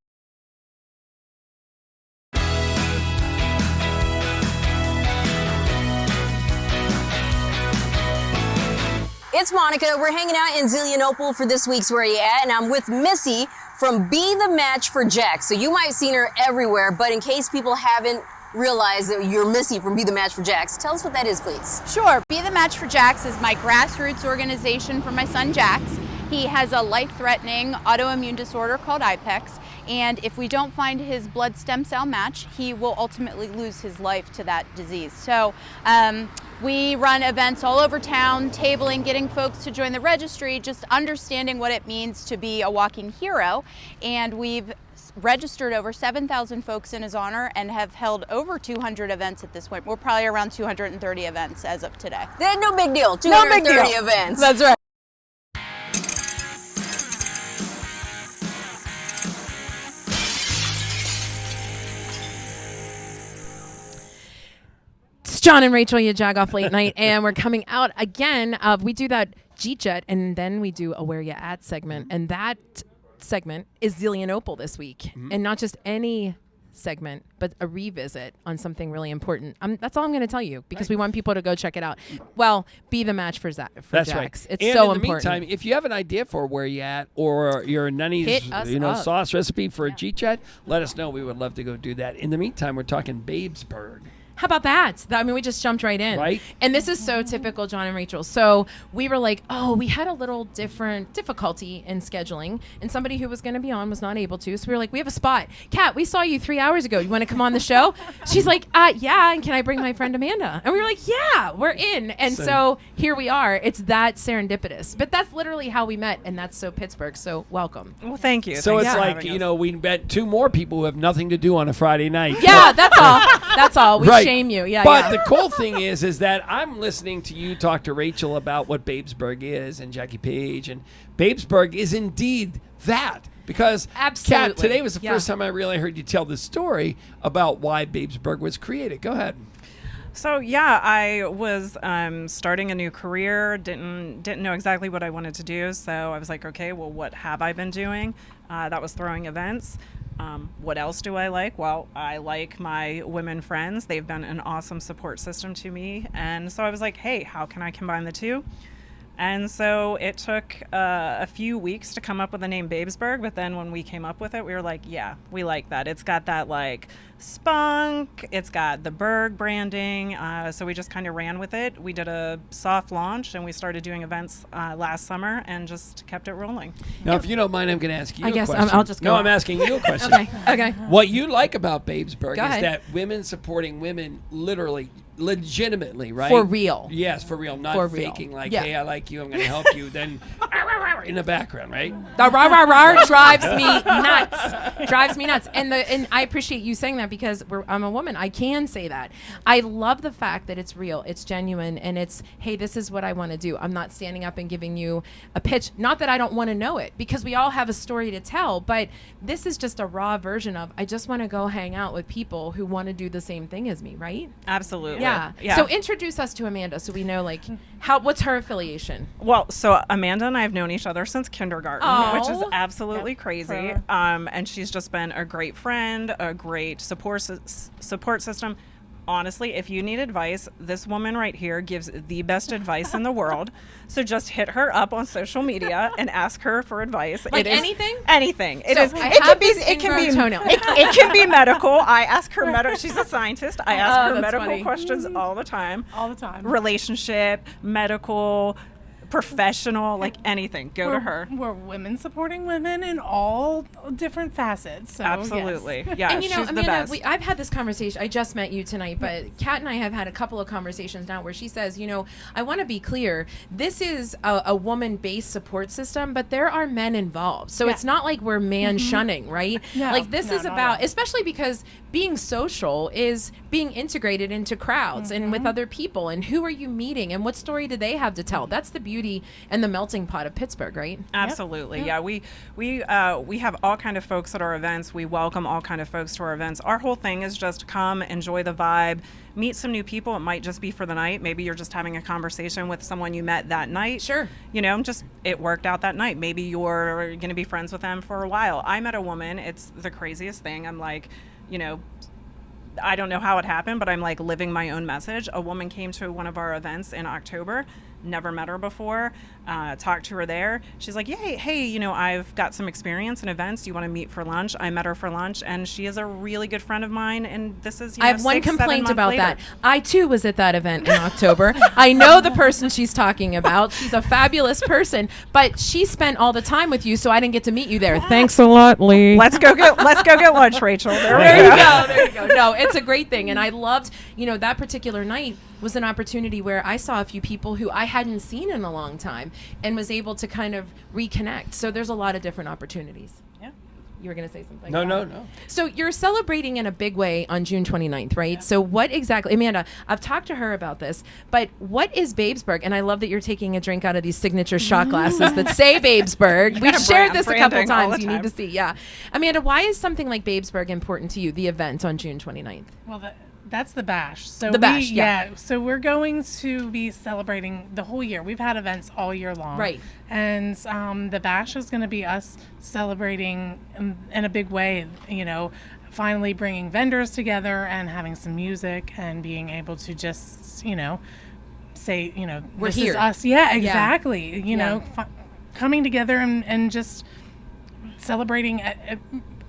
It's Monica. We're hanging out in Zelienople for this week's Where You At, and I'm with Missy from Be the Match for Jags. So you might have seen her everywhere, but in case people haven't realized that you're Missy from Be the Match for Jags, tell us what that is, please. Sure. Be the Match for Jax is my grassroots organization for my son Jax. He has a life-threatening autoimmune disorder called IPEX, and if we don't find his blood stem cell match, he will ultimately lose his life to that disease. So we run events all over town, tabling, getting folks to join the registry, just understanding what it means to be a walking hero. And we've registered over 7,000 folks in his honor and have held over 200 events at this point. We're probably around 230 events as of today. No big deal. No big 230 deal. events. That's right. It's John and Rachel, your Jagoff Late Night, and we're coming out again. We do that Jeet Jet, and then we do a Where You At segment, and that segment is Zelienople this week, and not just any segment, but a revisit on something really important. That's all I'm going to tell you because we want people to go check it out. Well, be the match for That's That's Jax. right. It's and so in the important. meantime, if you have an idea for Where You At or your Nunny's Hit us up. sauce recipe for a Jeet Jet, let us know. We would love to go do that. In the meantime, we're talking Babesburgh. How about that? I mean, we just jumped right in. Right. And this is so typical John and Rachel. So we were like, oh, we had a little different difficulty in scheduling, and somebody who was going to be on was not able to. So we were like, we have a spot. Kat, we saw you 3 hours ago. You want to come on the show? She's like, yeah, and can I bring my friend Amanda? And we were like, yeah, we're in. And so here we are. It's that serendipitous. But that's literally how we met, and that's so Pittsburgh. So welcome. Well, thank you. So Thanks it's for like, having us. we met 2 more people who have nothing to do on a Friday night. Yeah, that's all. That's all. We Right. shame you. Yeah, But yeah. the cool thing is that I'm listening to you talk to Rachel about what Babesburgh is and Jackie Page, and Babesburgh is indeed that. Because, Absolutely. Kat, today was the Yeah. first time I really heard you tell the story about why Babesburgh was created. Go ahead. So yeah, I was starting a new career, didn't know exactly what I wanted to do. So I was like, okay, well, what have I been doing? That was throwing events. What else do I like? Well, I like my women friends. They've been an awesome support system to me. And so I was like, hey, how can I combine the two? And so it took a few weeks to come up with the name Babesburgh, but then when we came up with it, we were like, yeah, we like that. It's got that like spunk, it's got the Berg branding, so we just kind of ran with it. We did a soft launch and we started doing events last summer and just kept it rolling. Now, if you don't mind, I'm going to ask you I a guess question. I'll just go No, on. I'm asking you a question. Okay. What you like about Babesburgh Go is ahead. that women supporting women literally, legitimately, right? For real. Yes, for real. Not For real. faking like, Yeah. hey, I like you, I'm going to help you. Then in the background, right? The rah rah rah drives me nuts. Drives me nuts. And I appreciate you saying that because I'm a woman. I can say that. I love the fact that it's real, it's genuine, and it's, hey, this is what I want to do. I'm not standing up and giving you a pitch. Not that I don't want to know it, because we all have a story to tell, but this is just a raw version of, I just want to go hang out with people who want to do the same thing as me, right? Absolutely. Yeah. So introduce us to Amanda so we know like what's her affiliation? Well, so Amanda and I have known each other since kindergarten, which is Oh. absolutely crazy. And she's just been a great friend, a great support system. Honestly, if you need advice, this woman right here gives the best advice in the world. So just hit her up on social media and ask her for advice. Like anything? Anything. So It can be medical. I ask her medical. She's a scientist. I ask her that's medical funny. questions all the time. All the time. Relationship, medical, professional, like anything. Go to her. We're women supporting women in all different facets. So, Absolutely. yes. Yeah, And you know, she's the Amanda, best. I've had this conversation. I just met you tonight, but Kat and I have had a couple of conversations now where she says, I want to be clear. This is a woman-based support system, but there are men involved. So it's not like we're man shunning, right? No, like this no, is not about, at all. especially because being social is being integrated into crowds and with other people. And who are you meeting? And what story do they have to tell? That's the beauty and the melting pot of Pittsburgh, right? Absolutely. Yeah. We have all kind of folks at our events. We welcome all kind of folks to our events. Our whole thing is just come, enjoy the vibe, meet some new people. It might just be for the night. Maybe you're just having a conversation with someone you met that night. Sure. Just it worked out that night. Maybe you're going to be friends with them for a while. I met a woman. It's the craziest thing. I'm like, I don't know how it happened, but I'm like living my own message. A woman came to one of our events in October, never met her before, talked to her there. She's like, hey, I've got some experience in events. Do you want to meet for lunch? I met her for lunch, and she is a really good friend of mine. And this is, I have one 6-7 complaint months about later. that. I too was at that event in October. I know the person she's talking about. She's a fabulous person, but she spent all the time with you, so I didn't get to meet you there. Thanks a lot, Lee. Let's go get lunch, Rachel. There you go. No, it's a great thing. And I loved, that particular night was an opportunity where I saw a few people who I hadn't seen in a long time and was able to kind of reconnect. So there's a lot of different opportunities. Yeah. You were going to say something? No. So you're celebrating in a big way on June 29th, right? Yeah. So what exactly, Amanda, I've talked to her about this, but what is Babesburgh? And I love that you're taking a drink out of these signature shot glasses that say Babesburgh. We've shared this a couple times. You need to see. Yeah. Amanda, why is something like Babesburgh important to you, the event on June 29th? Well, that's the bash. So the bash, yeah. So we're going to be celebrating the whole year. We've had events all year long. Right. And the bash is going to be us celebrating in a big way, finally bringing vendors together and having some music and being able to just, say, we're this here. is us. Yeah, exactly. Coming together and just celebrating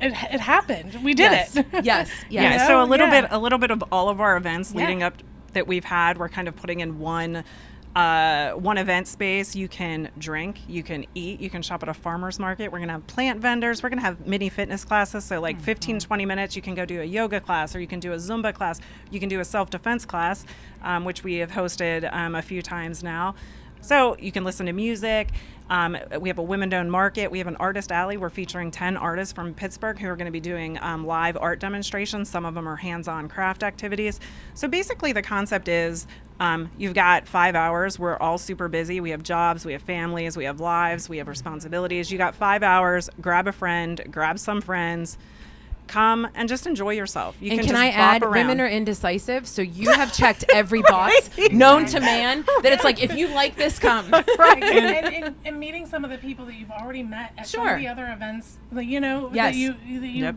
it happened. We did it. Yes. Yeah. So a little bit of all of our events leading up that we've had, we're kind of putting in one event space. You can drink, you can eat, you can shop at a farmer's market. We're going to have plant vendors. We're going to have mini fitness classes. So like 15, 20 minutes, you can go do a yoga class, or you can do a Zumba class. You can do a self-defense class, which we have hosted a few times now. So you can listen to music. We have a women-owned market. We have an artist alley. We're featuring 10 artists from Pittsburgh who are going to be doing live art demonstrations. Some of them are hands-on craft activities. So basically the concept is you've got 5 hours. We're all super busy. We have jobs, we have families, we have lives, we have responsibilities. You got 5 hours. Grab a friend, grab some friends. Come and just enjoy yourself. You and can I just add, bop around. women are indecisive, so you have checked every box known to man that it's like, if you like this, come. Right. and meeting some of the people that you've already met at some of the other events, that that you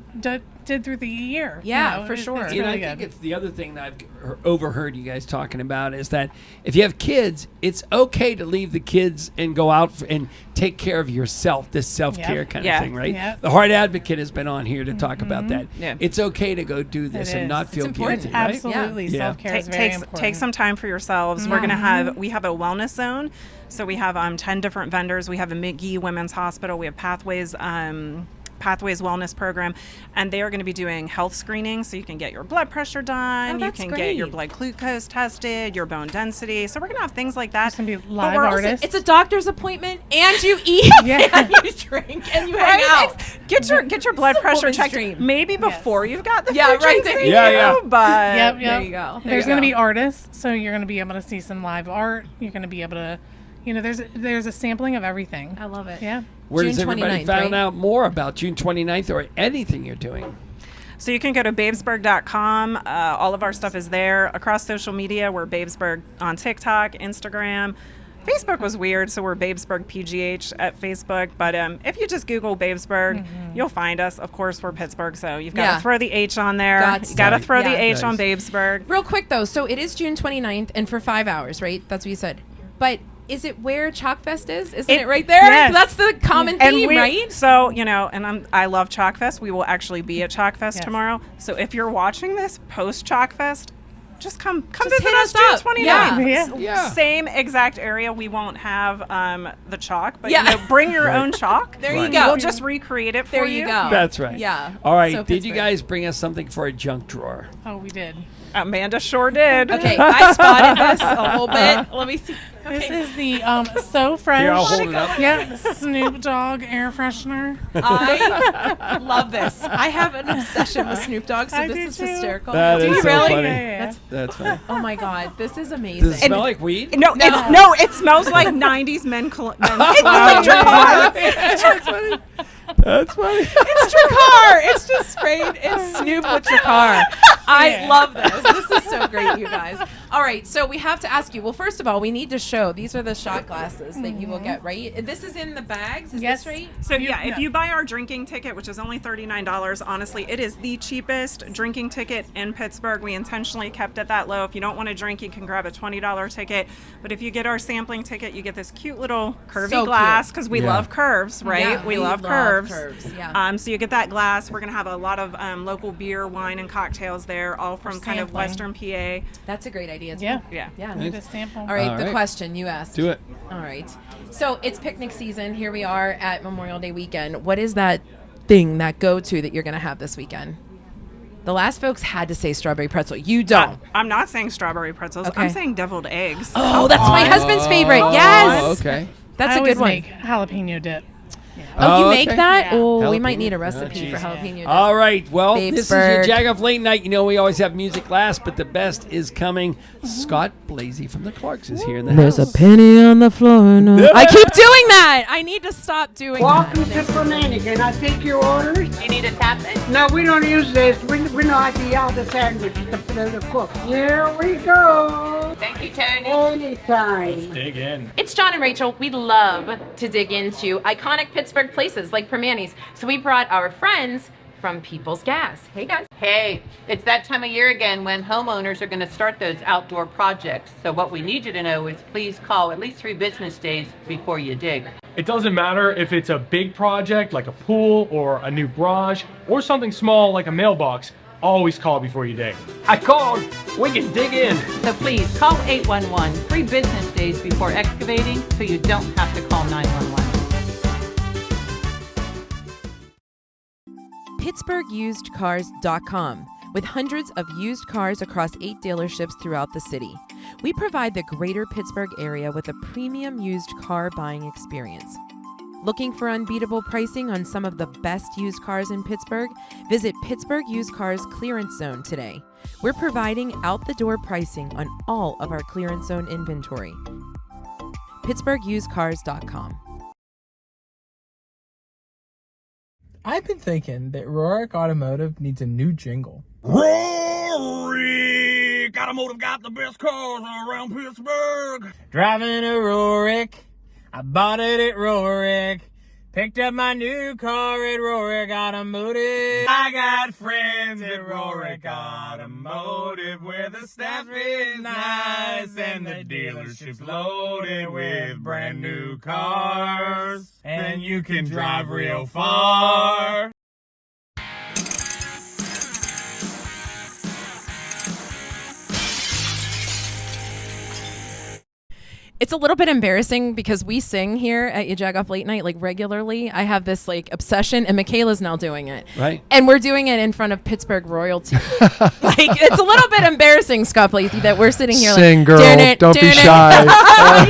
did through the year. Yeah, for sure. And I think it's the other thing that I've overheard you guys talking about is that if you have kids, it's okay to leave the kids and go out and take care of yourself, this self-care kind of thing, right? Yep. The Heart Advocate has been on here to talk about that. Yeah. It's okay to go do this and not feel guilty, right? Absolutely. Self-care is very important. Take some time for yourselves. We're going to we have a wellness zone. So we have 10 different vendors. We have a McGee Women's Hospital. We have Pathways Wellness Program, and they are going to be doing health screenings, so you can get your blood pressure done, you can get your blood glucose tested, your bone density. So we're going to have things like that. There's going to be live artists. It's a doctor's appointment, and you eat, and you drink, and you hang out. Get your blood pressure checked. Maybe before you've got the food right drinks, there. But there you go. There's going to be artists, so you're going to be able to see some live art. You're going to be able to, there's a sampling of everything. I love it. Yeah. Where June does everybody 29th, find out more about June 29th or anything you're doing? So you can go to babesburgh.com. All of our stuff is there. Across social media, we're Babesburgh on TikTok, Instagram. Facebook was weird, so we're Babesburgh PGH at Facebook. But if you just Google Babesburgh, you'll find us. Of course, we're Pittsburgh, so you've got to throw the H on there. You got to throw the H on Babesburgh. Real quick, though. So it is June 29th, and for 5 hours, right? That's what you said. But is it where Chalkfest is? Isn't it right there? Yes. That's the common theme, right? So, and I love Chalkfest. We will actually be at Chalkfest tomorrow. So if you're watching this post Chalkfest, just come visit us June 29th. Yeah. Same exact area. We won't have the chalk, but bring your own chalk. There you go. We'll just recreate it for There you go. That's right. Yeah. All right. So Did you guys bring us something for a junk drawer? Oh, we did. Amanda sure did. Okay, I spotted this a little bit. Let me see. This is the So Fresh. Here, I'll hold it up. Yeah, Snoop Dogg air freshener. I love this. I have an obsession with Snoop Dogg, so this is hysterical. That Do is you so really? funny. That's funny. Oh my God, this is amazing. Does it smell like weed? No, it smells like 90s men cologne. That's funny. It's Drakkar. It's just sprayed. It's Snoop with Drakkar. I love this. This is so great, you guys. All right, so we have to ask you. Well, first of all, we need to show. These are the shot glasses that you will get, right? This is in the bags. Is this right? So if you buy our drinking ticket, which is only $39, honestly, it is the cheapest drinking ticket in Pittsburgh. We intentionally kept it that low. If you don't want to drink, you can grab a $20 ticket. But if you get our sampling ticket, you get this cute little curvy glass because we love curves, right? Yeah, we love curves. Yeah. So you get that glass. We're going to have a lot of local beer, wine, and cocktails there, all from kind of Western PA. That's a great idea. Too. Yeah. Need a sample. All right, the question you asked. Do it. All right. So it's picnic season. Here we are at Memorial Day weekend. What is that thing, that go-to that you're going to have this weekend? The last folks had to say strawberry pretzel. You don't. I'm not saying strawberry pretzels. Okay. I'm saying deviled eggs. Oh, that's my husband's favorite. Yes. Okay. That's I a good one. make jalapeno dip. Oh, you make okay. that? Yeah. Oh, we Jalapeno. might need a Oh, recipe for geez. jalapeno dip. All right. Well, this is your Babesburgh. Jagoff Late Night. You know, we always have music last, but the best is coming. Scott Blasey from the Clarks is here in the There's house. a penny on the floor. No. I keep doing that. I need to stop doing Welcome that. to Fernandez. Can I take your orders? You need a tap it? No, we don't use this. We know how to yell the sandwich, the cook. Here we go. Thank you, Tony. Anytime. Dig in. It's John and Rachel. We love to dig into iconic Pittsburgh places like Permanis. So we brought our friends from People's Gas. Hey, guys. Hey, it's that time of year again when homeowners are going to start those outdoor projects. So what we need you to know is please call at least 3 business days before you dig. It doesn't matter if it's a big project like a pool or a new garage or something small like a mailbox, always call before you dig. I called. We can dig in. So please call 811 3 business days before excavating so you don't have to call 911. PittsburghUsedCars.com, with hundreds of used cars across 8 dealerships throughout the city. We provide the greater Pittsburgh area with a premium used car buying experience. Looking for unbeatable pricing on some of the best used cars in Pittsburgh? Visit Pittsburgh Used Cars Clearance Zone today. We're providing out-the-door pricing on all of our clearance zone inventory. PittsburghUsedCars.com. I've been thinking that Rohrich Automotive needs a new jingle. Rohrich Automotive got the best cars around Pittsburgh. Driving a Rohrich, I bought it at Rohrich. Picked up my new car at Rohrich Automotive. I got friends at Rohrich Automotive where the staff is nice and the dealership's loaded with brand new cars. And you can drive real far. It's a little bit embarrassing because we sing here at Jagoff Late Night like regularly. I have this like obsession, and Michaela's now doing it. Right. And we're doing it in front of Pittsburgh royalty. Like, it's a little bit embarrassing, Scott Blasey, that we're sitting here Sing, like, girl. Don't be shy. You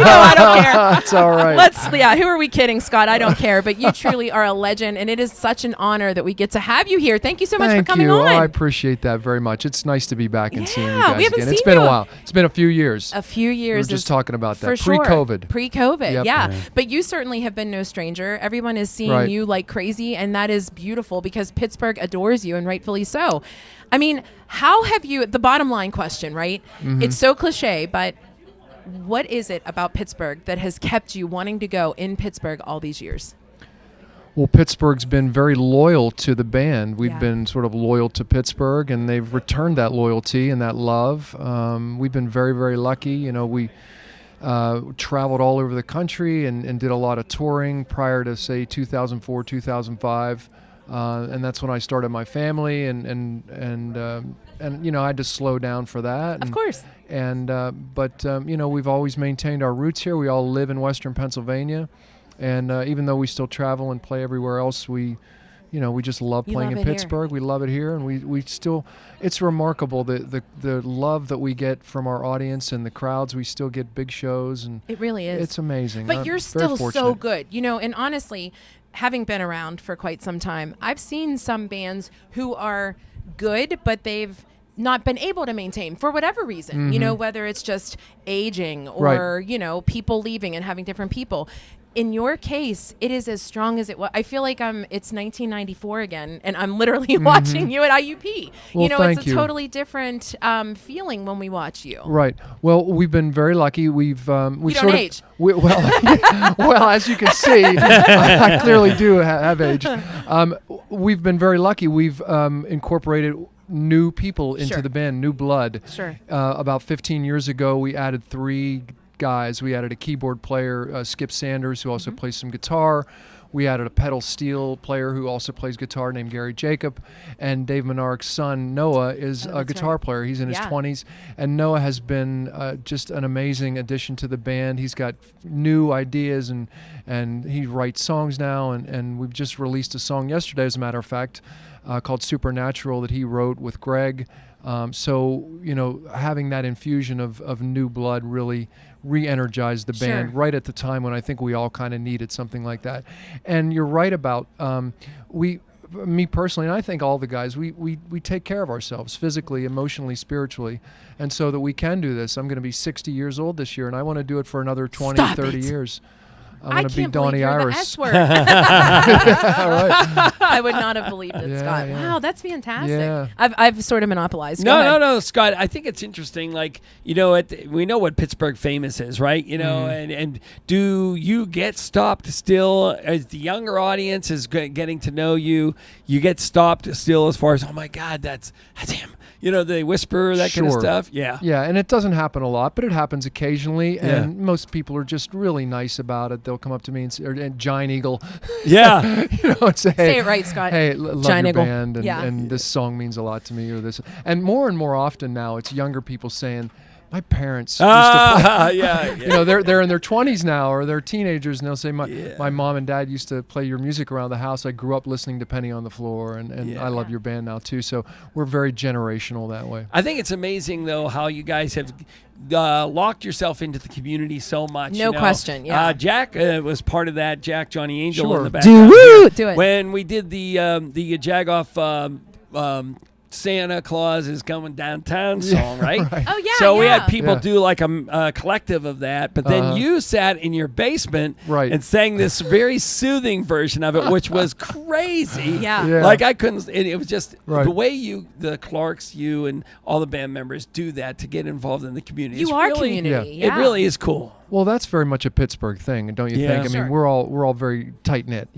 know I don't care. It's all right. Who are we kidding, Scott? I don't care. But you truly are a legend, and it is such an honor that we get to have you here. Thank you so much for coming on. I appreciate that very much. It's nice to be back and seeing you guys we haven't again. seen It's been you. a while. It's been a few years. A few years. We were just talking about that. For sure. Pre-COVID. Pre-COVID, Yep. yeah. But you certainly have been no stranger. Everyone is seeing Right. you like crazy, and that is beautiful because Pittsburgh adores you, and rightfully so. I mean, how have you, the bottom line question, right? Mhm. It's so cliche, but what is it about Pittsburgh that has kept you wanting to go in Pittsburgh all these years? Well, Pittsburgh's been very loyal to the band. We've Yeah. been sort of loyal to Pittsburgh, and they've returned that loyalty and that love. We've been very, very lucky. You know, we traveled all over the country and did a lot of touring prior to, say, 2004, 2005. And that's when I started my family, and you know, I had to slow down for that. Of course. But you know, we've always maintained our roots here. We all live in Western Pennsylvania, and even though we still travel and play everywhere else, we just love You playing love in it here. Pittsburgh. We love it here, and we still. It's remarkable the love that we get from our audience and the crowds. We still get big shows, and It really is. It's amazing. But I'm you're very still so fortunate. good, you know, and honestly, having been around for quite some time, I've seen some bands who are good, but they've not been able to maintain for whatever reason, you know, Mhm. whether it's just aging Right. or, you know, people leaving and having different people. In your case, it is as strong as it was. I feel like it's 1994 again, and I'm literally watching you at IUP. Well, you know, thank it's a you. totally different feeling when we watch you. Right. Well, we've been very lucky. We've You sort don't of age. well, as you can see, I clearly do have aged. We've been very lucky. We've incorporated new people into Sure. the band, new blood. Sure. About 15 years ago, we added 3 guys. We added a keyboard player, Skip Sanders, who also Mm-hmm. plays some guitar. We added a pedal steel player who also plays guitar named Gary Jacob. And Dave Menard's son, Noah, is a guitar player. He's in his 20s. And Noah has been just an amazing addition to the band. He's got new ideas, and he writes songs now. And we've just released a song yesterday, as a matter of fact, called Supernatural that he wrote with Greg. So, you know, having that infusion of new blood really re-energized the band Sure. right at the time when I think we all kind of needed something like that. And you're right about me personally, and I think all the guys, we take care of ourselves physically, emotionally, spiritually, and so that we can do this. I'm going to be 60 years old this year, and I want to do it for another 20, Stop 30 it. years. I I'm going to be can't believe Donnie you're the Iris. S word. Right. I would not have believed it, Yeah, Scott. yeah. Wow, that's fantastic. Yeah. I've sort of monopolized. Go ahead. No, Scott. I think it's interesting. Like, you know, we know what Pittsburgh famous is, right? You know, and do you get stopped still as the younger audience is getting to know you? You get stopped still as far as, oh my God, that's him. You know, they whisper that kind of stuff. Yeah, and it doesn't happen a lot, but it happens occasionally, and most people are just really nice about it. they'll come up to me and Giant Eagle. Yeah. And Say it right, Scott. Hey, love Giant your Eagle. band, and this song means a lot to me, or this. And more often now, it's younger people saying, my parents used to play. Yeah. They're in their 20s now, or they're teenagers, and they'll say, my mom and dad used to play your music around the house. I grew up listening to Penny on the Floor, and I love your band now too. So we're very generational that way. I think it's amazing though how you guys have locked yourself into the community so much. No question. Yeah. Jack was part of that. Jack Johnny Angel in Sure. the background. Do it. When we did the Jagoff Santa Claus is coming downtown song, right? Oh yeah. So we yeah. had people do like a collective of that, but then you sat in your basement and sang this very soothing version of it, which was crazy. Yeah. Like I couldn't. It was just Right. the way the Clarks, you and all the band members do that to get involved in the community. You It's are really, community. It really is cool. Well, that's very much a Pittsburgh thing, don't you Yeah. think? I mean, we're all very tight knit.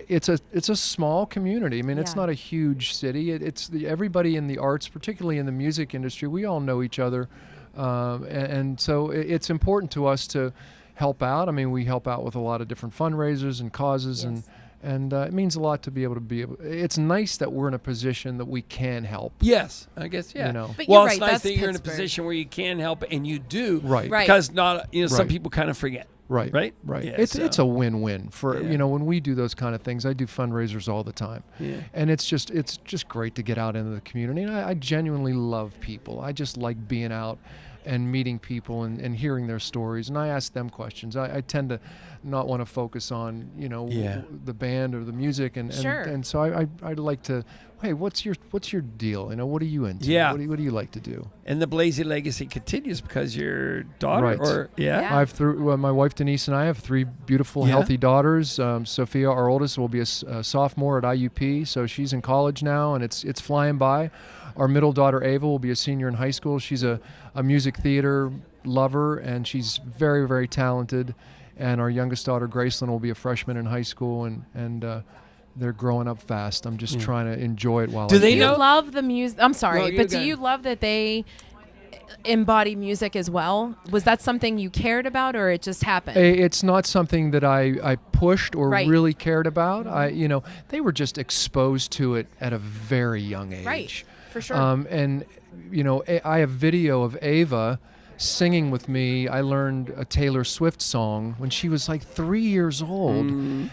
It's a small community. I mean, it's not a huge city. Everybody in the arts, particularly in the music industry, we all know each other, and so it's important to us to help out. I mean, we help out with a lot of different fundraisers and causes, and it means a lot to be able to It's nice that we're in a position that we can help. Yes, I guess, yeah. But well, you're it's right, nice that's that you're in a Pittsburgh. position where you can help, and you do. Right. Because some Right. people kind of forget. Right. Right. Yeah, Yeah, it's a win-win for when we do those kind of things. I do fundraisers all the time, and it's just great to get out into the community. And I genuinely love people. I just like being out and meeting people and hearing their stories. And I ask them questions. I tend to not want to focus on the band or the music, and so I'd like to. Hey, what's your deal? What are you into? Yeah. What do you like to do? And the Blasey legacy continues because your daughter, I have my wife Denise and I have 3 beautiful, healthy daughters. Sophia, our oldest, will be a sophomore at IUP, so she's in college now, and it's flying by. Our middle daughter Ava will be a senior in high school. She's a music theater lover, and she's very, very talented. And our youngest daughter Gracelyn will be a freshman in high school, and they're growing up fast. I'm just trying to enjoy it while Do you love the music? I'm sorry, but do go you love that they embody music as well? Was that something you cared about, or it just happened? It's not something that I pushed or Right. really cared about. They were just exposed to it at a very young age. Right, for sure. And I have video of Ava singing with me. I learned a Taylor Swift song when she was like 3 years old,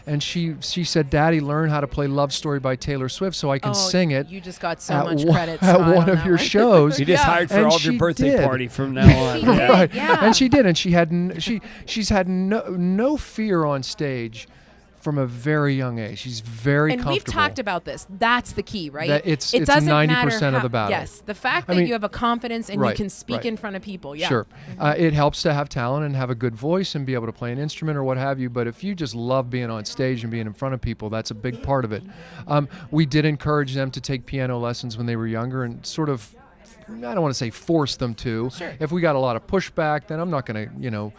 and she said, "Daddy, learn how to play Love Story by Taylor Swift so I can sing it." You just got so much credit at Scott, one on of that your one. shows. You just hired for And all of your she birthday did. party from now on. Right. yeah. And she did, and she had she's had no fear on stage from a very young age. She's very And comfortable. we've talked about this. That's the key, right? That it's it doesn't 90% matter of the battle. Yes, the fact I that mean, you have a confidence and you right, can speak right. in front of people. Yeah. Sure. It helps to have talent and have a good voice and be able to play an instrument or what have you, but if you just love being on stage and being in front of people, that's a big part of it. We did encourage them to take piano lessons when they were younger and sort of, I don't want to say force them to. Sure. If we got a lot of pushback, then I'm not going to,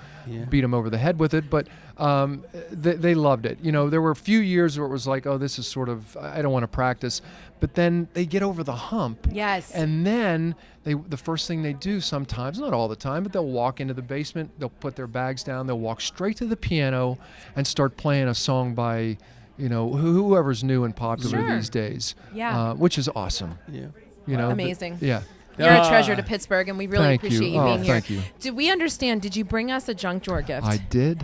beat them over the head with it. But they loved it. There were a few years where it was like, oh, this is sort of, I don't want to practice. But then they get over the hump. Yes. And then the first thing they do sometimes, not all the time, but they'll walk into the basement, they'll put their bags down, they'll walk straight to the piano and start playing a song by, whoever's new and popular Sure. these days. Yeah. Which is awesome. Yeah. Amazing. Yeah. You're a treasure to Pittsburgh, and we really Thank you. appreciate you Oh, being here. thank you. Did we understand? Did you bring us a junk drawer gift? I did.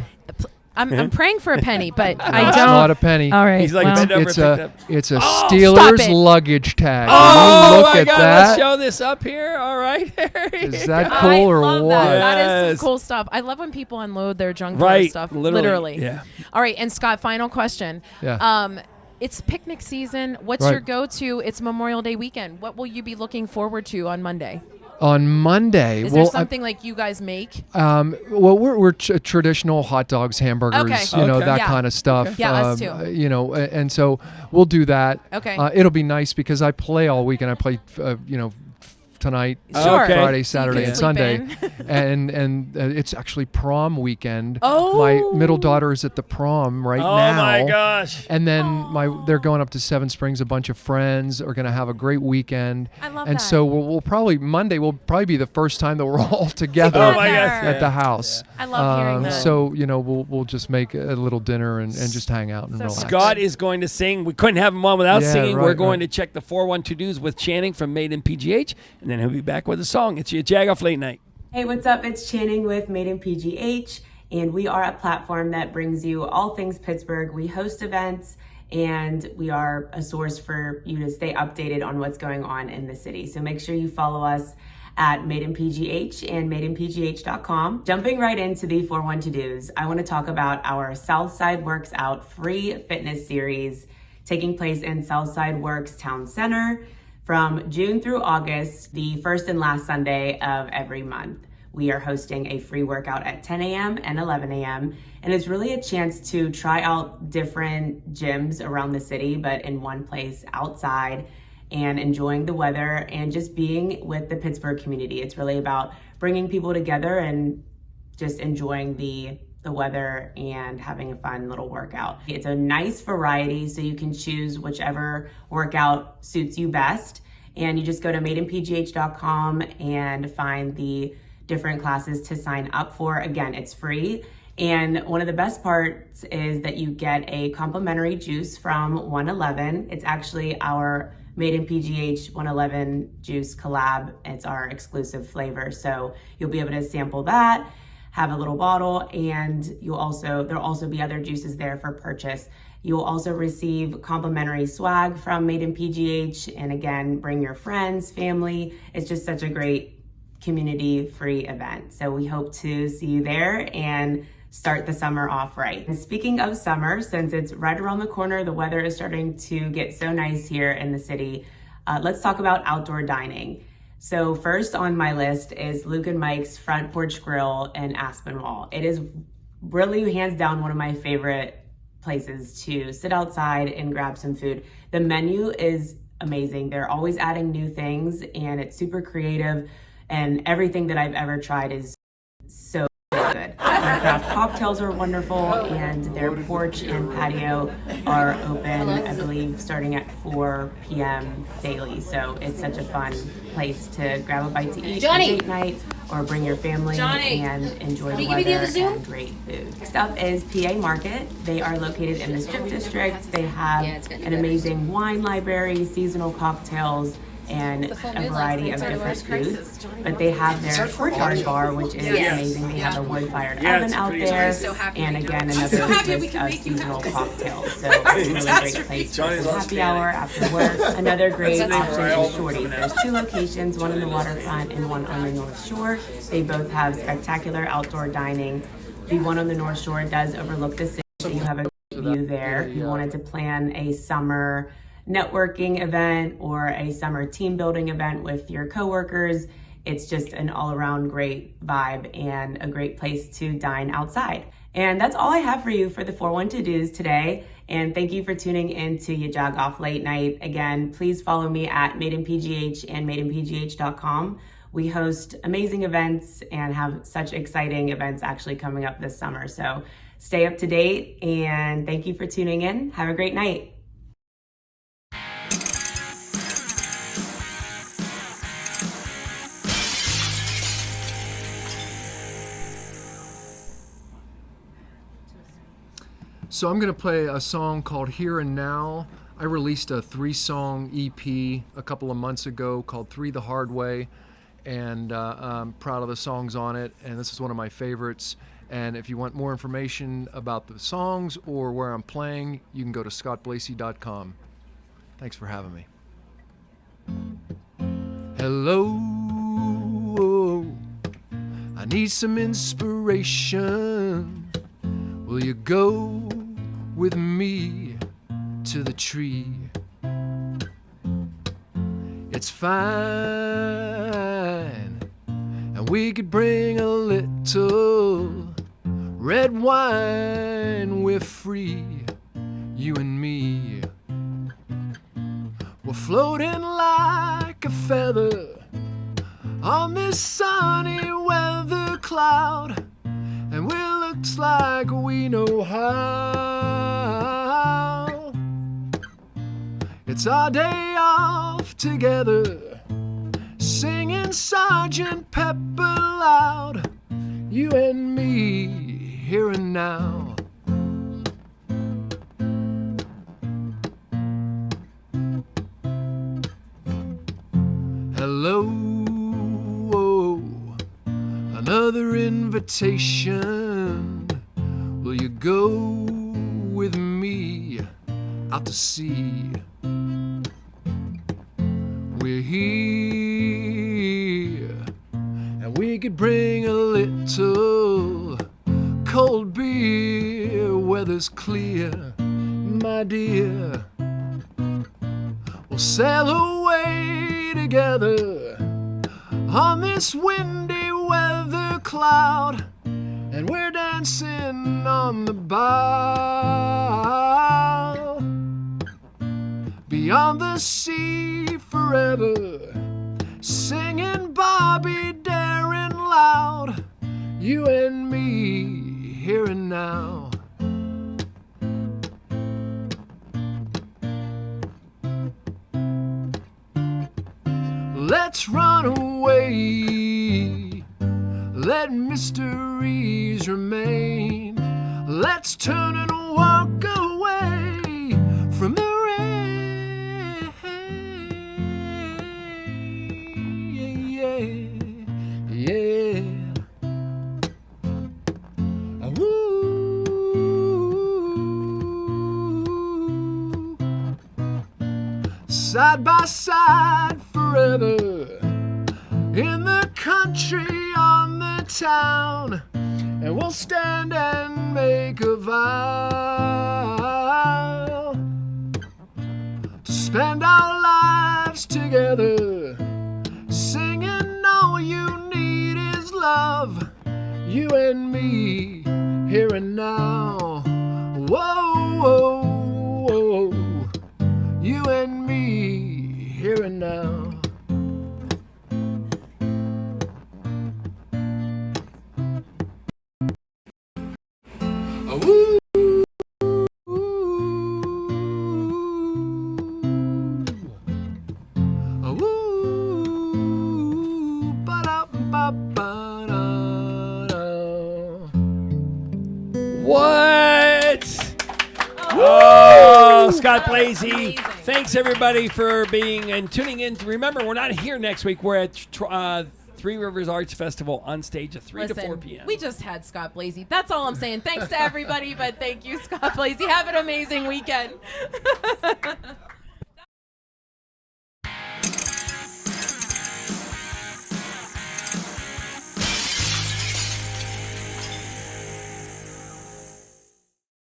I'm praying for a penny, but I No, don't. it's not a penny. All right. He's like, well. bend over It's and a pick it's a stop Steelers it. luggage tag. Oh Look my at God! that. Let's show this up here. All right. Is that I cool or love what? that. That is Yes. some cool stuff. I love when people unload their junk drawer Right. stuff. Literally. Yeah. All right, and Scott, final question. Yeah. It's picnic season. What's Right. your go-to? It's Memorial Day weekend. What will you be looking forward to on Monday? On Monday, Is there something like you guys make? well, we're traditional hot dogs, hamburgers, Okay. that Yeah. kind of stuff. Okay. Yeah, us too. And so we'll do that. Okay. It'll be nice because I play all weekend. I play, tonight, Sure. Friday, So you Saturday, can and sleep Sunday, and it's actually prom weekend. Oh. My middle daughter is at the prom right Oh, now. my gosh. And then they're going up to Seven Springs. A bunch of friends are going to have a great weekend. I love and that. so we'll probably Monday will probably be the first time that we're all together Oh, my gosh. at the house. I love hearing that. So we'll just make a little dinner and just hang out and relax. Scott is going to sing. We couldn't have him on without Yeah, singing. right, We're going right. to check the 412 Do's with Channing from Made in PGH, and then he'll be back with a song. It's your Jagoff Late Night. Hey, what's up? It's Channing with Made in PGH, and we are a platform that brings you all things Pittsburgh. We host events, and we are a source for you to stay updated on what's going on in the city. So make sure you follow us at Made in PGH and madeinpgh.com. Jumping right into the 412 Do's, I want to talk about our Southside Works Out free fitness series taking place in Southside Works Town Center from June through August, the first and last Sunday of every month. We are hosting a free workout at 10 a.m. and 11 a.m. And it's really a chance to try out different gyms around the city, but in one place outside, and enjoying the weather and just being with the Pittsburgh community. It's really about bringing people together and just enjoying the weather and having a fun little workout. It's a nice variety, so you can choose whichever workout suits you best. And you just go to madeinpgh.com and find the different classes to sign up for. Again, it's free. And one of the best parts is that you get a complimentary juice from 111. It's actually our Made in PGH 111 juice collab. It's our exclusive flavor. So you'll be able to sample that, have a little bottle, and there'll also be other juices there for purchase. You'll also receive complimentary swag from Made in PGH. And again, bring your friends, family. It's just such a great community-free event. So we hope to see you there and start the summer off right. And speaking of summer, since it's right around the corner, the weather is starting to get so nice here in the city. Let's talk about outdoor dining. So first on my list is Luke and Mike's Front Porch Grill in Aspinwall. It is really hands down one of my favorite places to sit outside and grab some food. The menu is amazing. They're always adding new things and it's super creative, and everything that I've ever tried is so good. Their craft cocktails are wonderful, and their porch and patio are open, I believe, starting at 4 p.m. daily. So it's such a fun place to grab a bite to eat on date night, or bring your family and enjoy the weather and great food. Next up is PA Market. They are located in the Strip District. They have an amazing wine library, seasonal cocktails, and a variety of different foods. But they have their courtyard bar, which is amazing. They have a wood-fired oven out there, and again, another list of seasonal cocktails. So it's a really great place for some happy hour after work. Another great option is Shorty's. There's 2 locations, one on the waterfront and one on the North Shore. They both have spectacular outdoor dining. The one on the North Shore does overlook the city, so you have a view there. If you wanted to plan a summer networking event or a summer team building event with your coworkers, it's just an all-around great vibe and a great place to dine outside. And that's all I have for you for the 412 Do's today. And thank you for tuning in to your Jagoff Late Night. Again, please follow me at Made in PGH and madeinpgh.com. We host amazing events and have such exciting events actually coming up this summer. So stay up to date, and thank you for tuning in. Have a great night. So I'm going to play a song called Here and Now. I released a 3-song EP a couple of months ago called 3 the Hard Way, and I'm proud of the songs on it, and this is one of my favorites. And if you want more information about the songs or where I'm playing, you can go to scottblasey.com. Thanks for having me. Hello, I need some inspiration. Will you go with me to the tree? It's fine, and we could bring a little red wine. We're free, you and me. We're floating like a feather on this sunny weather cloud, and we looks like we know how. It's our day off together, singing Sergeant Pepper loud, you and me here and now. Hello, another invitation. Will you go with me out to sea? We're here, and we could bring a little cold beer. Weather's clear, my dear. We'll sail away together on this windy weather cloud, and we're dancing on the bow. Beyond the sea forever, singing Bobby Darin loud, you and me here and now. Let's run away, let mysteries remain. Let's turn and walk away from the rain. Yeah, yeah. Ooh. Side by side forever, in the country, on the town, and we'll stand and make a vow to spend our lives together, singing all you need is love, you and me here and now. Whoa, whoa, whoa, you and me here and now. Scott Blasey. Thanks everybody for being and tuning in. Remember, we're not here next week. We're at Three Rivers Arts Festival on stage at 3 to 4 p.m. We just had Scott Blasey. That's all I'm saying. Thanks to everybody, but thank you, Scott Blasey. Have an amazing weekend.